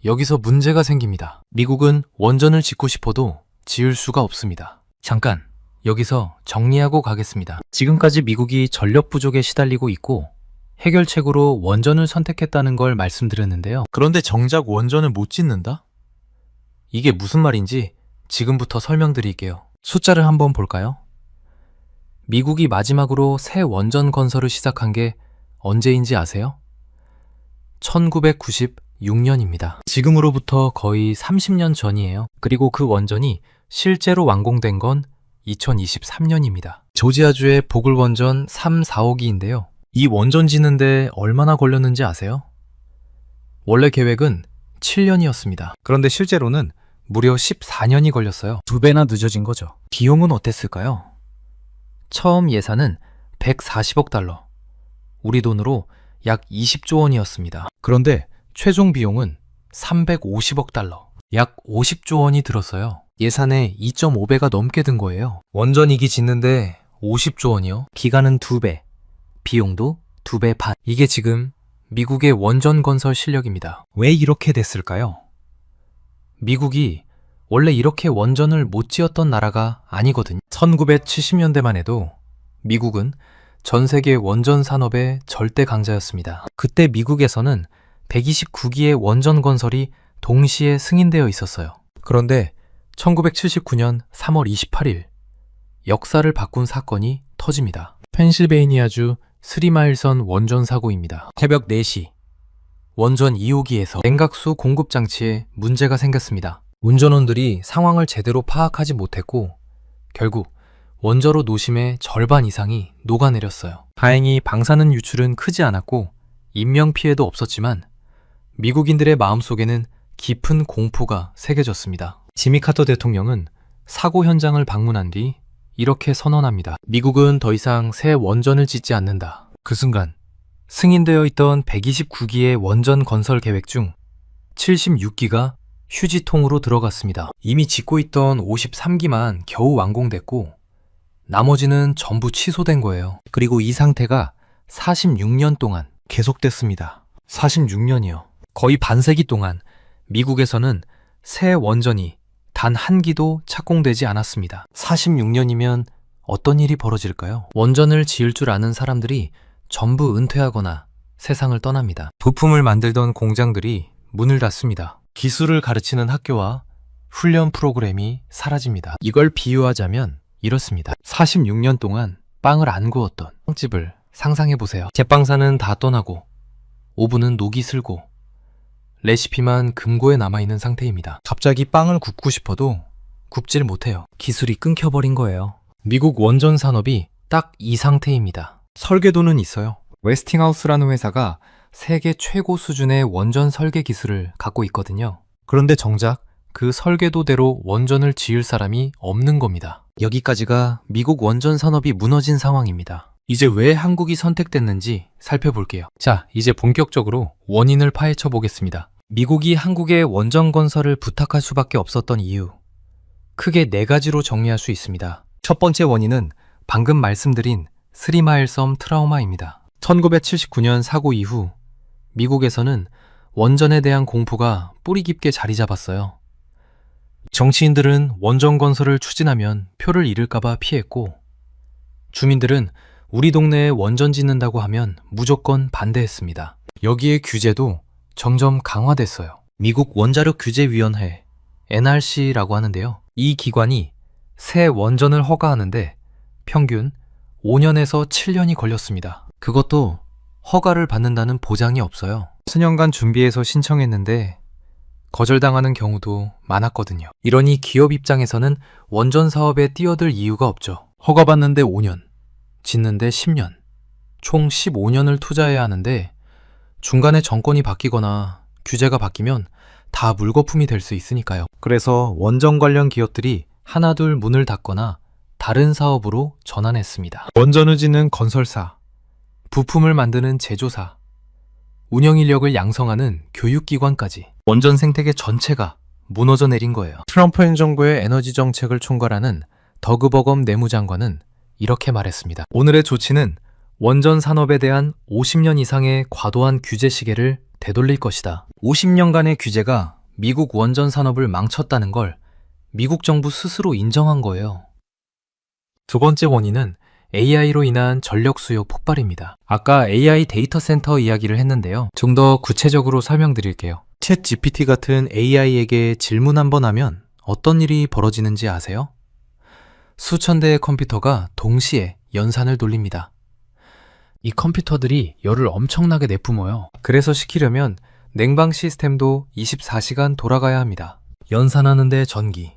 Speaker 1: 여기서 문제가 생깁니다. 미국은 원전을 짓고 싶어도 지을 수가 없습니다. 잠깐 여기서 정리하고 가겠습니다. 지금까지 미국이 전력 부족에 시달리고 있고 해결책으로 원전을 선택했다는 걸 말씀드렸는데요.
Speaker 2: 그런데 정작 원전을 못 짓는다?
Speaker 1: 이게 무슨 말인지 지금부터 설명드릴게요. 숫자를 한번 볼까요? 미국이 마지막으로 새 원전 건설을 시작한 게 언제인지 아세요? 1996년입니다. 지금으로부터 거의 30년 전이에요. 그리고 그 원전이 실제로 완공된 건 2023년입니다. 조지아주의 보글 원전 3, 4호기인데요. 이 원전 짓는데 얼마나 걸렸는지 아세요? 원래 계획은 7년이었습니다. 그런데 실제로는 무려 14년이 걸렸어요. 2배나 늦어진 거죠. 비용은 어땠을까요? 처음 예산은 140억 달러, 우리 돈으로 약 20조 원이었습니다. 그런데 최종 비용은 350억 달러, 약 50조 원이 들었어요. 예산의 2.5배가 넘게 든 거예요. 원전 2기 짓는데 50조 원이요? 기간은 2배, 비용도 2배 반. 이게 지금 미국의 원전 건설 실력입니다. 왜 이렇게 됐을까요? 미국이 원래 이렇게 원전을 못 지었던 나라가 아니거든요. 1970년대만 해도 미국은 전 세계 원전 산업의 절대 강자였습니다. 그때 미국에서는 129기의 원전 건설이 동시에 승인되어 있었어요. 그런데 1979년 3월 28일 역사를 바꾼 사건이 터집니다. 펜실베이니아주 스리마일선 원전 사고입니다. 새벽 4시 원전 2호기에서 냉각수 공급 장치에 문제가 생겼습니다. 운전원들이 상황을 제대로 파악하지 못했고 결국 원자로 노심의 절반 이상이 녹아내렸어요. 다행히 방사능 유출은 크지 않았고 인명피해도 없었지만 미국인들의 마음속에는 깊은 공포가 새겨졌습니다. 지미 카터 대통령은 사고 현장을 방문한 뒤 이렇게 선언합니다. 미국은 더 이상 새 원전을 짓지 않는다. 그 순간 승인되어 있던 129기의 원전 건설 계획 중 76기가 휴지통으로 들어갔습니다. 이미 짓고 있던 53기만 겨우 완공됐고 나머지는 전부 취소된 거예요. 그리고 이 상태가 46년 동안 계속됐습니다. 46년이요. 거의 반세기 동안 미국에서는 새 원전이 단 한 기도 착공되지 않았습니다. 46년이면 어떤 일이 벌어질까요? 원전을 지을 줄 아는 사람들이 전부 은퇴하거나 세상을 떠납니다. 부품을 만들던 공장들이 문을 닫습니다. 기술을 가르치는 학교와 훈련 프로그램이 사라집니다. 이걸 비유하자면 이렇습니다. 46년 동안 빵을 안 구웠던 빵집을 상상해보세요. 제빵사는 다 떠나고 오븐은 녹이 슬고 레시피만 금고에 남아있는 상태입니다. 갑자기 빵을 굽고 싶어도 굽질 못해요. 기술이 끊겨버린 거예요. 미국 원전 산업이 딱 이 상태입니다. 설계도는 있어요. 웨스팅하우스라는 회사가 세계 최고 수준의 원전 설계 기술을 갖고 있거든요. 그런데 정작 그 설계도대로 원전을 지을 사람이 없는 겁니다. 여기까지가 미국 원전 산업이 무너진 상황입니다. 이제 왜 한국이 선택됐는지 살펴볼게요. 자, 이제 본격적으로 원인을 파헤쳐 보겠습니다. 미국이 한국의 원전 건설을 부탁할 수밖에 없었던 이유. 크게 4가지로 정리할 수 있습니다. 첫 번째 원인은 방금 말씀드린 스리마일섬 트라우마입니다. 1979년 사고 이후 미국에서는 원전에 대한 공포가 뿌리 깊게 자리 잡았어요. 정치인들은 원전 건설을 추진하면 표를 잃을까봐 피했고 주민들은 우리 동네에 원전 짓는다고 하면 무조건 반대했습니다. 여기에 규제도 점점 강화됐어요. 미국 원자력 규제위원회 NRC라고 하는데요. 이 기관이 새 원전을 허가하는데 평균 5년에서 7년이 걸렸습니다. 그것도 허가를 받는다는 보장이 없어요. 수년간 준비해서 신청했는데 거절당하는 경우도 많았거든요. 이러니 기업 입장에서는 원전 사업에 뛰어들 이유가 없죠. 허가받는데 5년, 짓는데 10년, 총 15년을 투자해야 하는데 중간에 정권이 바뀌거나 규제가 바뀌면 다 물거품이 될 수 있으니까요. 그래서 원전 관련 기업들이 하나둘 문을 닫거나 다른 사업으로 전환했습니다. 원전을 짓는 건설사, 부품을 만드는 제조사, 운영 인력을 양성하는 교육기관까지 원전 생태계 전체가 무너져 내린 거예요. 트럼프 행정부의 에너지 정책을 총괄하는 더그 버검 내무장관은 이렇게 말했습니다. 오늘의 조치는 원전 산업에 대한 50년 이상의 과도한 규제 시계를 되돌릴 것이다. 50년간의 규제가 미국 원전 산업을 망쳤다는 걸 미국 정부 스스로 인정한 거예요. 두 번째 원인은 AI로 인한 전력 수요 폭발입니다. 아까 AI 데이터 센터 이야기를 했는데요. 좀 더 구체적으로 설명드릴게요. 챗 GPT 같은 AI에게 질문 한번 하면 어떤 일이 벌어지는지 아세요? 수천 대의 컴퓨터가 동시에 연산을 돌립니다. 이 컴퓨터들이 열을 엄청나게 내뿜어요. 그래서 시키려면 냉방 시스템도 24시간 돌아가야 합니다. 연산하는데 전기,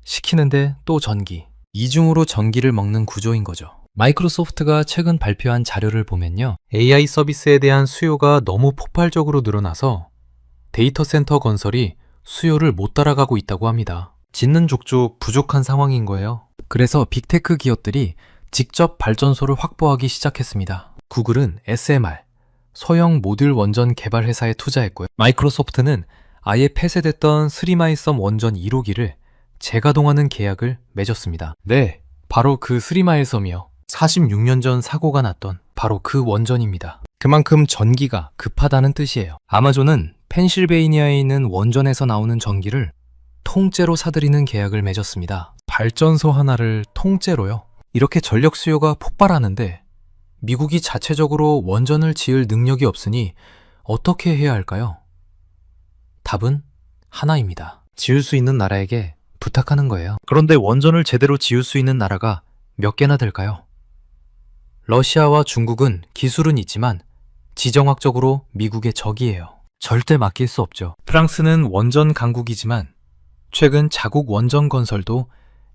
Speaker 1: 시키는데 또 전기, 이중으로 전기를 먹는 구조인 거죠. 마이크로소프트가 최근 발표한 자료를 보면요. AI 서비스에 대한 수요가 너무 폭발적으로 늘어나서 데이터 센터 건설이 수요를 못 따라가고 있다고 합니다. 짓는 족족 부족한 상황인 거예요. 그래서 빅테크 기업들이 직접 발전소를 확보하기 시작했습니다. 구글은 SMR, 소형 모듈 원전 개발 회사에 투자했고요. 마이크로소프트는 아예 폐쇄됐던 스리마일섬 원전 1호기를 재가동하는 계약을 맺었습니다. 네, 바로 그 스리마일섬이요. 46년 전 사고가 났던 바로 그 원전입니다. 그만큼 전기가 급하다는 뜻이에요. 아마존은 펜실베이니아에 있는 원전에서 나오는 전기를 통째로 사들이는 계약을 맺었습니다. 발전소 하나를 통째로요. 이렇게 전력 수요가 폭발하는데 미국이 자체적으로 원전을 지을 능력이 없으니 어떻게 해야 할까요? 답은 하나입니다. 지을 수 있는 나라에게 부탁하는 거예요. 그런데 원전을 제대로 지을 수 있는 나라가 몇 개나 될까요? 러시아와 중국은 기술은 있지만 지정학적으로 미국의 적이에요. 절대 맡길 수 없죠. 프랑스는 원전 강국이지만 최근 자국 원전 건설도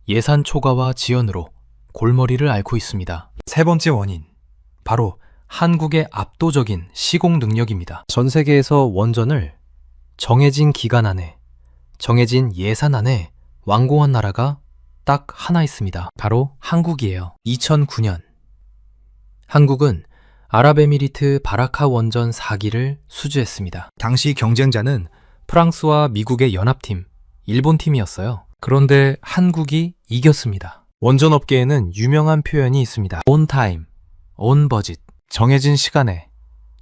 Speaker 1: 예산 초과와 지연으로 골머리를 앓고 있습니다. 세 번째 원인, 바로 한국의 압도적인 시공 능력입니다. 전 세계에서 원전을 정해진 기간 안에, 정해진 예산 안에 완공한 나라가 딱 하나 있습니다. 바로 한국이에요. 2009년 한국은 아랍에미리트 바라카 원전 4기를 수주했습니다. 당시 경쟁자는 프랑스와 미국의 연합팀, 일본팀이었어요. 그런데 한국이 이겼습니다. 원전 업계에는 유명한 표현이 있습니다. On time, on budget. 정해진 시간에,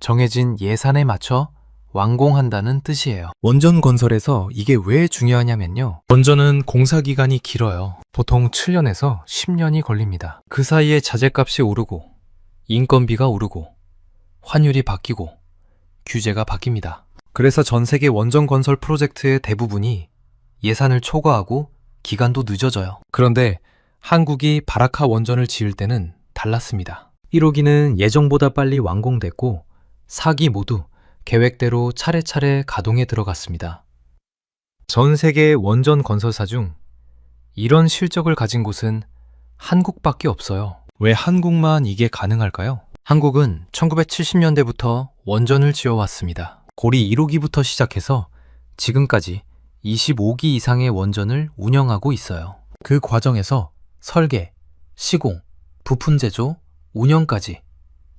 Speaker 1: 정해진 예산에 맞춰 완공한다는 뜻이에요. 원전 건설에서 이게 왜 중요하냐면요. 원전은 공사 기간이 길어요. 보통 7년에서 10년이 걸립니다. 그 사이에 자재값이 오르고, 인건비가 오르고, 환율이 바뀌고, 규제가 바뀝니다. 그래서 전 세계 원전 건설 프로젝트의 대부분이 예산을 초과하고 기간도 늦어져요. 그런데 한국이 바라카 원전을 지을 때는 달랐습니다. 1호기는 예정보다 빨리 완공됐고 4기 모두 계획대로 차례차례 가동에 들어갔습니다. 전 세계 원전 건설사 중 이런 실적을 가진 곳은 한국밖에 없어요. 왜 한국만 이게 가능할까요? 한국은 1970년대부터 원전을 지어왔습니다. 고리 1호기부터 시작해서 지금까지 25기 이상의 원전을 운영하고 있어요. 그 과정에서 설계, 시공, 부품 제조, 운영까지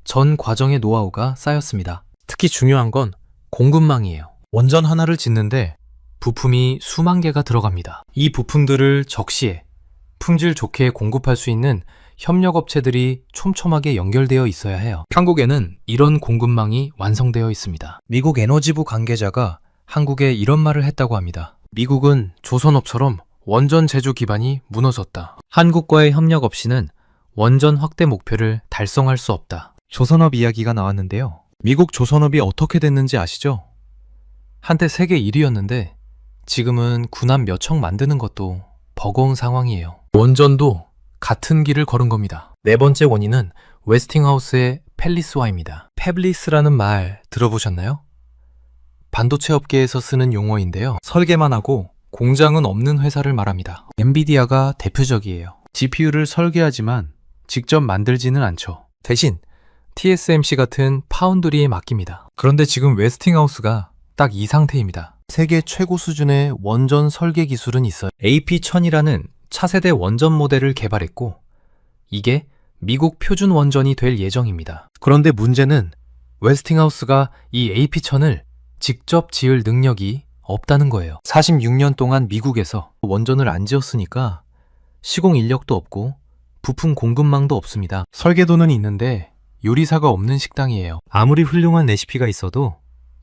Speaker 1: 전 과정의 노하우가 쌓였습니다. 특히 중요한 건 공급망이에요. 원전 하나를 짓는데 부품이 수만 개가 들어갑니다. 이 부품들을 적시에 품질 좋게 공급할 수 있는 협력업체들이 촘촘하게 연결되어 있어야 해요. 한국에는 이런 공급망이 완성되어 있습니다. 미국 에너지부 관계자가 한국에 이런 말을 했다고 합니다. 미국은 조선업처럼 원전 제조 기반이 무너졌다. 한국과의 협력 없이는 원전 확대 목표를 달성할 수 없다. 조선업 이야기가 나왔는데요. 미국 조선업이 어떻게 됐는지 아시죠? 한때 세계 1위였는데 지금은 군함 몇 척 만드는 것도 버거운 상황이에요. 원전도 같은 길을 걸은 겁니다. 네 번째 원인은 웨스팅하우스의 펠리스화입니다. 패블리스라는 말 들어보셨나요? 반도체 업계에서 쓰는 용어인데요. 설계만 하고 공장은 없는 회사를 말합니다. 엔비디아가 대표적이에요. GPU를 설계하지만 직접 만들지는 않죠. 대신 TSMC 같은 파운드리에 맡깁니다. 그런데 지금 웨스팅하우스가 딱 이 상태입니다. 세계 최고 수준의 원전 설계 기술은 있어요. AP1000이라는 차세대 원전 모델을 개발했고 이게 미국 표준 원전이 될 예정입니다. 그런데 문제는 웨스팅하우스가 이 AP1000을 직접 지을 능력이 없다는 거예요. 46년 동안 미국에서 원전을 안 지었으니까 시공 인력도 없고 부품 공급망도 없습니다. 설계도는 있는데 요리사가 없는 식당이에요. 아무리 훌륭한 레시피가 있어도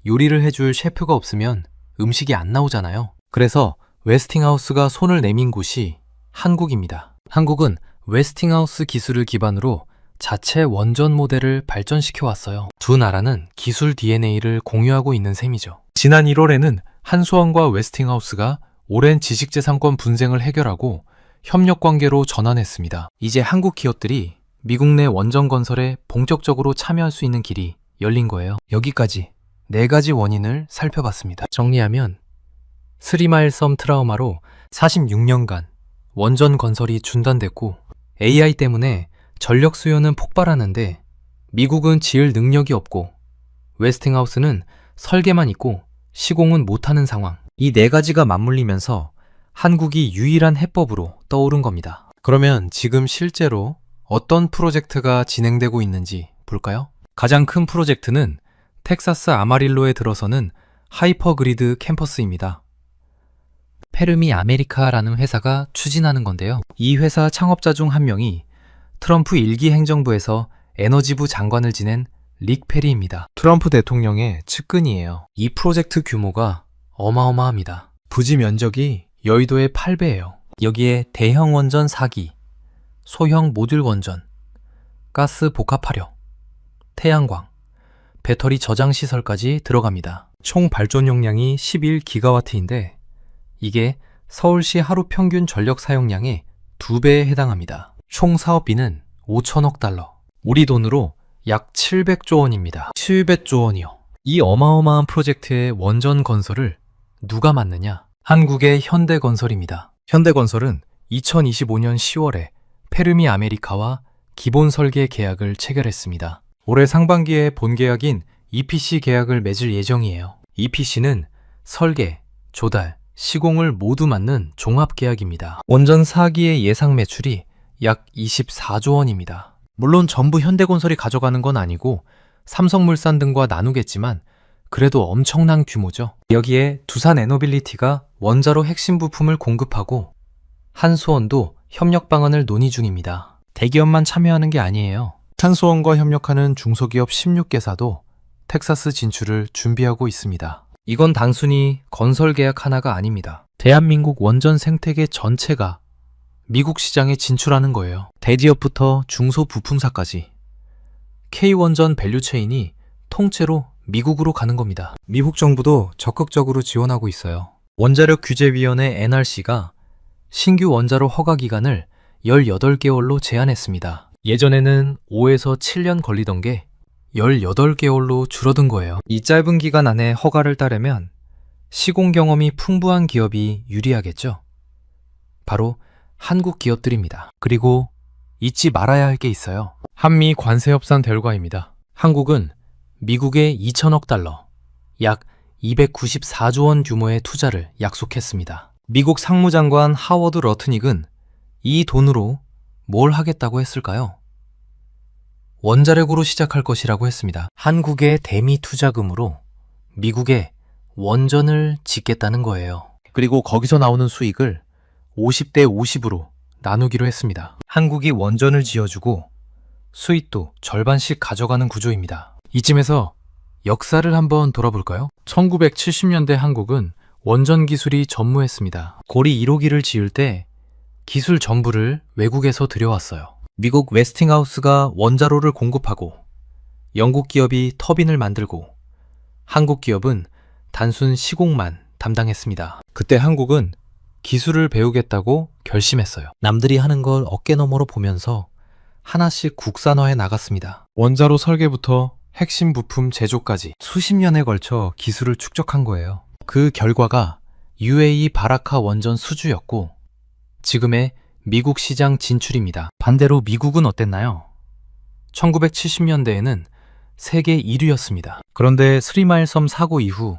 Speaker 1: 요리를 해줄 셰프가 없으면 음식이 안 나오잖아요. 그래서 웨스팅하우스가 손을 내민 곳이 한국입니다. 한국은 웨스팅하우스 기술을 기반으로 자체 원전 모델을 발전시켜 왔어요. 두 나라는 기술 DNA를 공유하고 있는 셈이죠. 지난 1월에는 한수원과 웨스팅하우스가 오랜 지식재산권 분쟁을 해결하고 협력 관계로 전환했습니다. 이제 한국 기업들이 미국 내 원전 건설에 본격적으로 참여할 수 있는 길이 열린 거예요. 여기까지 4가지 원인을 살펴봤습니다. 정리하면 스리마일섬 트라우마로 46년간 원전 건설이 중단됐고 AI 때문에 전력 수요는 폭발하는데 미국은 지을 능력이 없고 웨스팅하우스는 설계만 있고 시공은 못하는 상황. 이 4가지가 맞물리면서 한국이 유일한 해법으로 떠오른 겁니다. 그러면 지금 실제로 어떤 프로젝트가 진행되고 있는지 볼까요? 가장 큰 프로젝트는 텍사스 아마릴로에 들어서는 하이퍼그리드 캠퍼스입니다. 페르미 아메리카라는 회사가 추진하는 건데요. 이 회사 창업자 중 한 명이 트럼프 1기 행정부에서 에너지부 장관을 지낸 릭 페리입니다. 트럼프 대통령의 측근이에요. 이 프로젝트 규모가 어마어마합니다. 부지 면적이 여의도의 8배예요. 여기에 대형 원전 4기, 소형 모듈 원전, 가스 복합화력, 태양광, 배터리 저장 시설까지 들어갑니다. 총 발전 용량이 11기가와트인데 이게 서울시 하루 평균 전력 사용량의 2배에 해당합니다. 총 사업비는 5천억 달러, 우리 돈으로 약 700조 원입니다. 700조 원이요. 이 어마어마한 프로젝트의 원전 건설을 누가 맡느냐? 한국의 현대건설입니다. 현대건설은 2025년 10월에 페르미 아메리카와 기본 설계 계약을 체결했습니다. 올해 상반기에 본계약인 EPC 계약을 맺을 예정이에요. EPC는 설계, 조달, 시공을 모두 맡는 종합계약입니다. 원전 4기의 예상 매출이 약 24조 원입니다. 물론 전부 현대건설이 가져가는 건 아니고 삼성물산 등과 나누겠지만 그래도 엄청난 규모죠. 여기에 두산 에너빌리티가 원자로 핵심 부품을 공급하고 한수원도 협력 방안을 논의 중입니다. 대기업만 참여하는 게 아니에요. 한수원과 협력하는 중소기업 16개사도 텍사스 진출을 준비하고 있습니다. 이건 단순히 건설 계약 하나가 아닙니다. 대한민국 원전 생태계 전체가 미국 시장에 진출하는 거예요. 대기업부터 중소부품사까지 K원전 밸류체인이 통째로 미국으로 가는 겁니다. 미국 정부도 적극적으로 지원하고 있어요. 원자력 규제위원회 NRC가 신규 원자로 허가 기간을 18개월로 제한했습니다. 예전에는 5에서 7년 걸리던 게 18개월로 줄어든 거예요. 이 짧은 기간 안에 허가를 따려면 시공 경험이 풍부한 기업이 유리하겠죠. 바로 한국 기업들입니다. 그리고 잊지 말아야 할 게 있어요. 한미 관세 협상 결과입니다. 한국은 미국의 2천억 달러, 약 294조 원 규모의 투자를 약속했습니다. 미국 상무장관 하워드 러트닉은 이 돈으로 뭘 하겠다고 했을까요? 원자력으로 시작할 것이라고 했습니다. 한국의 대미 투자금으로 미국에 원전을 짓겠다는 거예요. 그리고 거기서 나오는 수익을 50대 50으로 나누기로 했습니다. 한국이 원전을 지어주고 수익도 절반씩 가져가는 구조입니다. 이쯤에서 역사를 한번 돌아볼까요? 1970년대 한국은 원전 기술이 전무했습니다. 고리 1호기를 지을 때 기술 전부를 외국에서 들여왔어요. 미국 웨스팅하우스가 원자로를 공급하고 영국 기업이 터빈을 만들고 한국 기업은 단순 시공만 담당했습니다. 그때 한국은 기술을 배우겠다고 결심했어요. 남들이 하는 걸 어깨너머로 보면서 하나씩 국산화해 나갔습니다. 원자로 설계부터 핵심 부품 제조까지 수십 년에 걸쳐 기술을 축적한 거예요. 그 결과가 UAE 바라카 원전 수주였고 지금의 미국 시장 진출입니다. 반대로 미국은 어땠나요? 1970년대에는 세계 1위였습니다. 그런데 스리마일 섬 사고 이후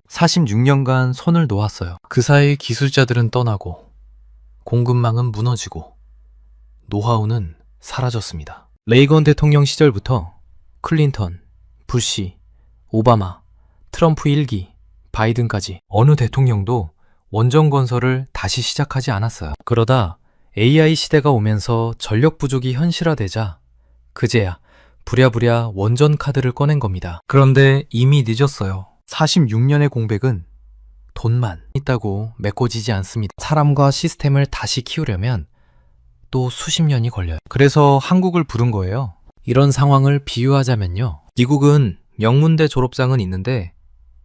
Speaker 1: 46년간 손을 놓았어요. 그 사이 기술자들은 떠나고 공급망은 무너지고 노하우는 사라졌습니다. 레이건 대통령 시절부터 클린턴, 부시, 오바마, 트럼프 1기, 바이든까지 어느 대통령도 원전 건설을 다시 시작하지 않았어요. 그러다 AI 시대가 오면서 전력 부족이 현실화되자 그제야 부랴부랴 원전 카드를 꺼낸 겁니다. 그런데 이미 늦었어요. 46년의 공백은 돈만 있다고 메꿔지지 않습니다. 사람과 시스템을 다시 키우려면 또 수십 년이 걸려요. 그래서 한국을 부른 거예요. 이런 상황을 비유하자면요. 미국은 명문대 졸업장은 있는데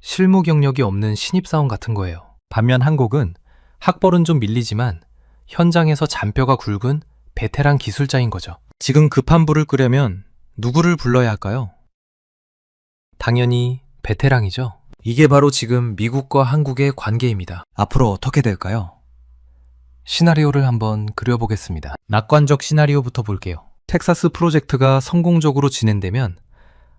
Speaker 1: 실무 경력이 없는 신입사원 같은 거예요. 반면 한국은 학벌은 좀 밀리지만 현장에서 잔뼈가 굵은 베테랑 기술자인 거죠. 지금 급한 불을 끄려면 누구를 불러야 할까요? 당연히 베테랑이죠. 이게 바로 지금 미국과 한국의 관계입니다. 앞으로 어떻게 될까요? 시나리오를 한번 그려보겠습니다. 낙관적 시나리오부터 볼게요. 텍사스 프로젝트가 성공적으로 진행되면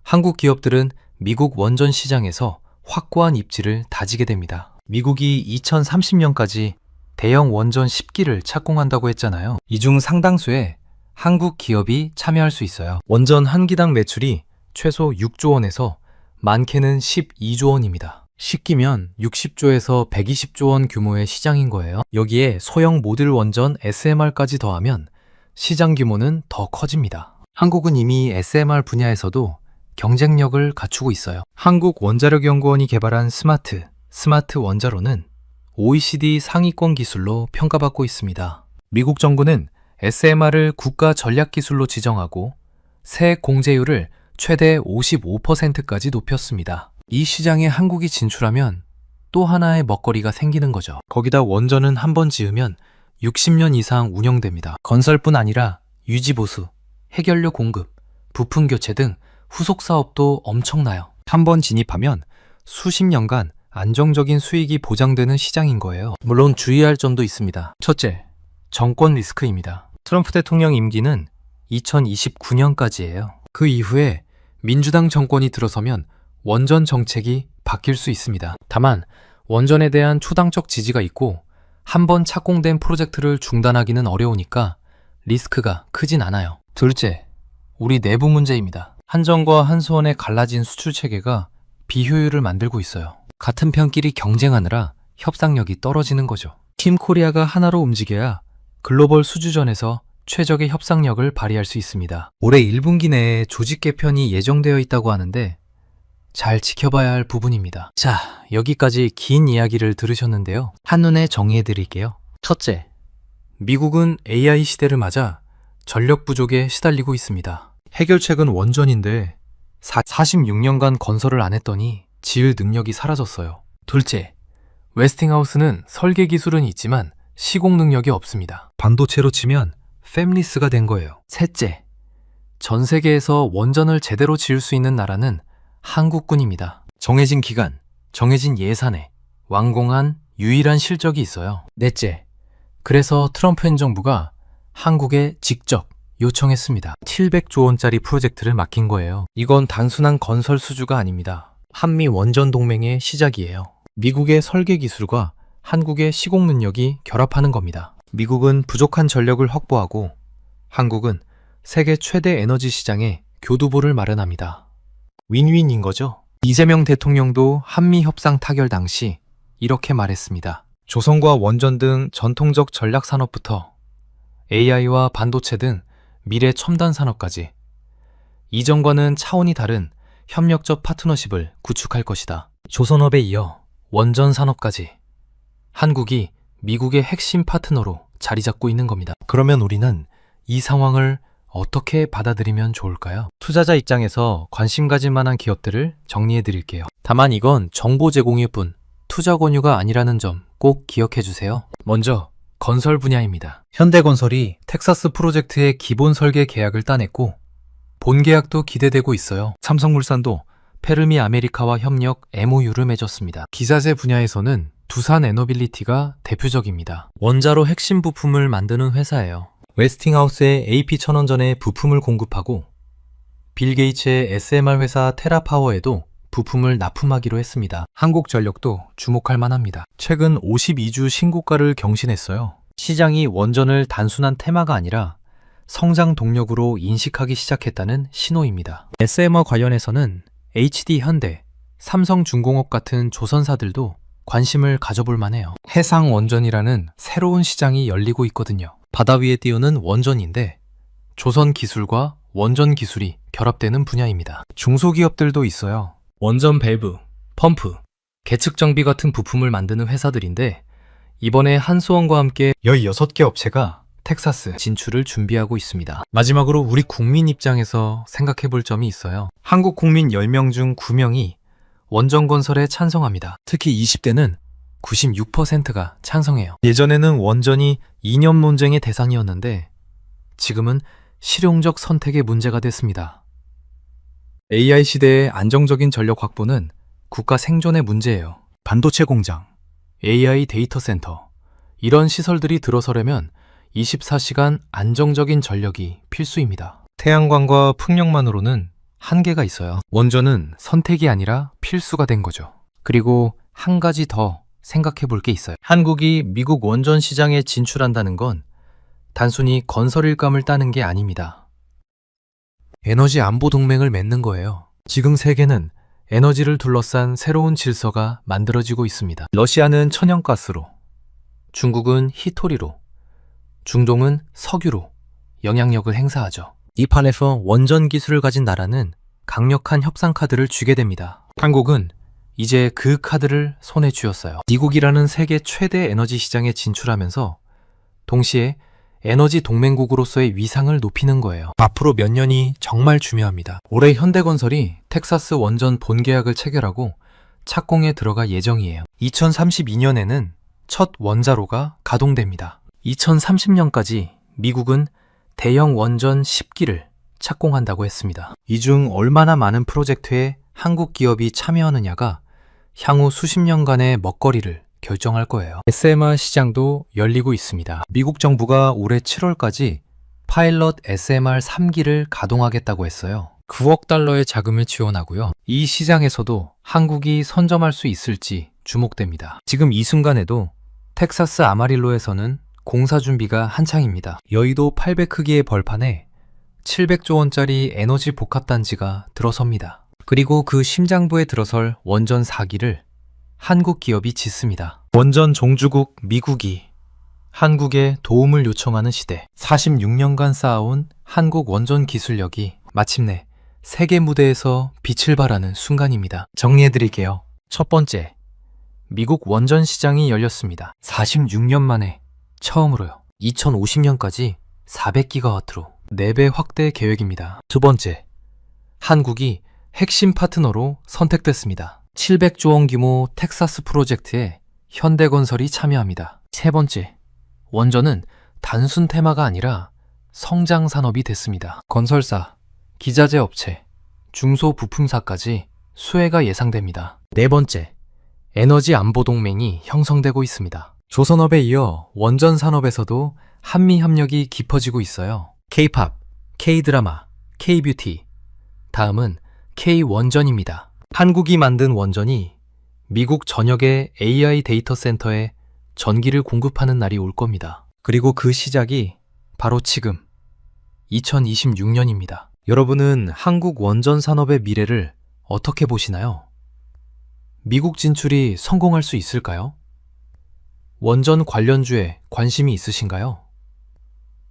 Speaker 1: 한국 기업들은 미국 원전 시장에서 확고한 입지를 다지게 됩니다. 미국이 2030년까지 대형 원전 10기를 착공한다고 했잖아요. 이 중 상당수에 한국 기업이 참여할 수 있어요. 원전 한 기당 매출이 최소 6조 원에서 많게는 12조 원입니다. 시키면 60조에서 120조 원 규모의 시장인 거예요. 여기에 소형 모듈 원전 SMR까지 더하면 시장 규모는 더 커집니다. 한국은 이미 SMR 분야에서도 경쟁력을 갖추고 있어요. 한국원자력연구원이 개발한 스마트 원자로는 OECD 상위권 기술로 평가받고 있습니다. 미국 정부는 SMR을 국가 전략 기술로 지정하고 세 공제율을 최대 55%까지 높였습니다. 이 시장에 한국이 진출하면 또 하나의 먹거리가 생기는 거죠. 거기다 원전은 한 번 지으면 60년 이상 운영됩니다. 건설뿐 아니라 유지보수, 해결료 공급, 부품 교체 등 후속 사업도 엄청나요. 한 번 진입하면 수십 년간 안정적인 수익이 보장되는 시장인 거예요. 물론 주의할 점도 있습니다. 첫째, 정권 리스크입니다. 트럼프 대통령 임기는 2029년까지예요. 그 이후에 민주당 정권이 들어서면 원전 정책이 바뀔 수 있습니다. 다만 원전에 대한 초당적 지지가 있고 한 번 착공된 프로젝트를 중단하기는 어려우니까 리스크가 크진 않아요. 둘째, 우리 내부 문제입니다. 한전과 한수원의 갈라진 수출 체계가 비효율을 만들고 있어요. 같은 편끼리 경쟁하느라 협상력이 떨어지는 거죠. 팀 코리아가 하나로 움직여야 글로벌 수주전에서 최적의 협상력을 발휘할 수 있습니다. 올해 1분기 내에 조직 개편이 예정되어 있다고 하는데 잘 지켜봐야 할 부분입니다. 자, 여기까지 긴 이야기를 들으셨는데요. 한눈에 정리해드릴게요. 첫째, 미국은 AI 시대를 맞아 전력 부족에 시달리고 있습니다. 해결책은 원전인데 46년간 건설을 안 했더니 지을 능력이 사라졌어요. 둘째, 웨스팅하우스는 설계 기술은 있지만 시공 능력이 없습니다. 반도체로 치면 팹리스가 된 거예요. 셋째, 전 세계에서 원전을 제대로 지을 수 있는 나라는 한국뿐입니다. 정해진 기간, 정해진 예산에 완공한 유일한 실적이 있어요. 넷째, 그래서 트럼프 행정부가 한국에 직접 요청했습니다. 700조 원짜리 프로젝트를 맡긴 거예요. 이건 단순한 건설 수주가 아닙니다. 한미 원전 동맹의 시작이에요. 미국의 설계 기술과 한국의 시공 능력이 결합하는 겁니다. 미국은 부족한 전력을 확보하고 한국은 세계 최대 에너지 시장에 교두보를 마련합니다. 윈윈인 거죠. 이재명 대통령도 한미 협상 타결 당시 이렇게 말했습니다. 조선과 원전 등 전통적 전략 산업부터 AI와 반도체 등 미래 첨단 산업까지 이전과는 차원이 다른 협력적 파트너십을 구축할 것이다. 조선업에 이어 원전 산업까지 한국이 미국의 핵심 파트너로 자리 잡고 있는 겁니다. 그러면 우리는 이 상황을 어떻게 받아들이면 좋을까요? 투자자 입장에서 관심 가질 만한 기업들을 정리해 드릴게요. 다만 이건 정보 제공일 뿐 투자 권유가 아니라는 점 꼭 기억해 주세요. 먼저 건설 분야입니다. 현대건설이 텍사스 프로젝트의 기본 설계 계약을 따냈고 본 계약도 기대되고 있어요. 삼성물산도 페르미 아메리카와 협력 MOU를 맺었습니다. 기자재 분야에서는 두산 에너빌리티가 대표적입니다. 원자로 핵심 부품을 만드는 회사예요. 웨스팅하우스의 AP1000원전에 부품을 공급하고 빌 게이츠의 SMR 회사 테라파워에도 부품을 납품하기로 했습니다. 한국전력도 주목할 만합니다. 최근 52주 신고가를 경신했어요. 시장이 원전을 단순한 테마가 아니라 성장 동력으로 인식하기 시작했다는 신호입니다. SMR 관련해서는 HD 현대, 삼성중공업 같은 조선사들도 관심을 가져볼 만해요. 해상 원전이라는 새로운 시장이 열리고 있거든요. 바다 위에 띄우는 원전인데 조선 기술과 원전 기술이 결합되는 분야입니다. 중소기업들도 있어요. 원전 밸브, 펌프, 계측 장비 같은 부품을 만드는 회사들인데 이번에 한수원과 함께 16개 업체가 텍사스 진출을 준비하고 있습니다. 마지막으로 우리 국민 입장에서 생각해 볼 점이 있어요. 한국 국민 10명 중 9명이 원전 건설에 찬성합니다. 특히 20대는 96%가 찬성해요. 예전에는 원전이 이념 논쟁의 대상이었는데 지금은 실용적 선택의 문제가 됐습니다. AI 시대의 안정적인 전력 확보는 국가 생존의 문제예요. 반도체 공장, AI 데이터 센터, 이런 시설들이 들어서려면 24시간 안정적인 전력이 필수입니다. 태양광과 풍력만으로는 한계가 있어요. 원전은 선택이 아니라 필수가 된 거죠. 그리고 한 가지 더 생각해 볼 게 있어요. 한국이 미국 원전 시장에 진출한다는 건 단순히 건설 일감을 따는 게 아닙니다. 에너지 안보 동맹을 맺는 거예요. 지금 세계는 에너지를 둘러싼 새로운 질서가 만들어지고 있습니다. 러시아는 천연가스로, 중국은 히토리로, 중동은 석유로 영향력을 행사하죠. 이 판에서 원전 기술을 가진 나라는 강력한 협상 카드를 쥐게 됩니다. 한국은 이제 그 카드를 손에 쥐었어요. 미국이라는 세계 최대 에너지 시장에 진출하면서 동시에 에너지 동맹국으로서의 위상을 높이는 거예요. 앞으로 몇 년이 정말 중요합니다. 올해 현대건설이 텍사스 원전 본계약을 체결하고 착공에 들어갈 예정이에요. 2032년에는 첫 원자로가 가동됩니다. 2030년까지 미국은 대형 원전 10기를 착공한다고 했습니다. 이 중 얼마나 많은 프로젝트에 한국 기업이 참여하느냐가 향후 수십 년간의 먹거리를 결정할 거예요. SMR 시장도 열리고 있습니다. 미국 정부가 올해 7월까지 파일럿 SMR 3기를 가동하겠다고 했어요. 9억 달러의 자금을 지원하고요. 이 시장에서도 한국이 선점할 수 있을지 주목됩니다. 지금 이 순간에도 텍사스 아마릴로에서는 공사 준비가 한창입니다. 여의도 800크기의 벌판에 700조 원짜리 에너지 복합단지가 들어섭니다. 그리고 그 심장부에 들어설 원전 4기를 한국 기업이 짓습니다. 원전 종주국 미국이 한국에 도움을 요청하는 시대. 46년간 쌓아온 한국 원전 기술력이 마침내 세계 무대에서 빛을 발하는 순간입니다. 정리해드릴게요. 첫 번째, 미국 원전 시장이 열렸습니다. 46년 만에 처음으로요. 2050년까지 400기가와트로 4배 확대 계획입니다. 두 번째, 한국이 핵심 파트너로 선택됐습니다. 700조 원 규모 텍사스 프로젝트에 현대건설이 참여합니다. 세 번째, 원전은 단순 테마가 아니라 성장 산업이 됐습니다. 건설사, 기자재 업체, 중소부품사까지 수혜가 예상됩니다. 네 번째, 에너지 안보 동맹이 형성되고 있습니다. 조선업에 이어 원전 산업에서도 한미 협력이 깊어지고 있어요. K-팝, K-드라마, K-뷰티, 다음은 K-원전입니다. 한국이 만든 원전이 미국 전역의 AI 데이터 센터에 전기를 공급하는 날이 올 겁니다. 그리고 그 시작이 바로 지금 2026년입니다. 여러분은 한국 원전 산업의 미래를 어떻게 보시나요? 미국 진출이 성공할 수 있을까요? 원전 관련주에 관심이 있으신가요?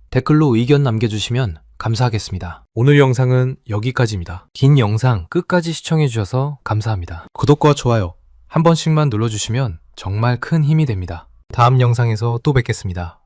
Speaker 1: 댓글로 의견 남겨주시면 감사하겠습니다. 오늘 영상은 여기까지입니다. 긴 영상 끝까지 시청해주셔서 감사합니다. 구독과 좋아요 한 번씩만 눌러주시면 정말 큰 힘이 됩니다. 다음 영상에서 또 뵙겠습니다.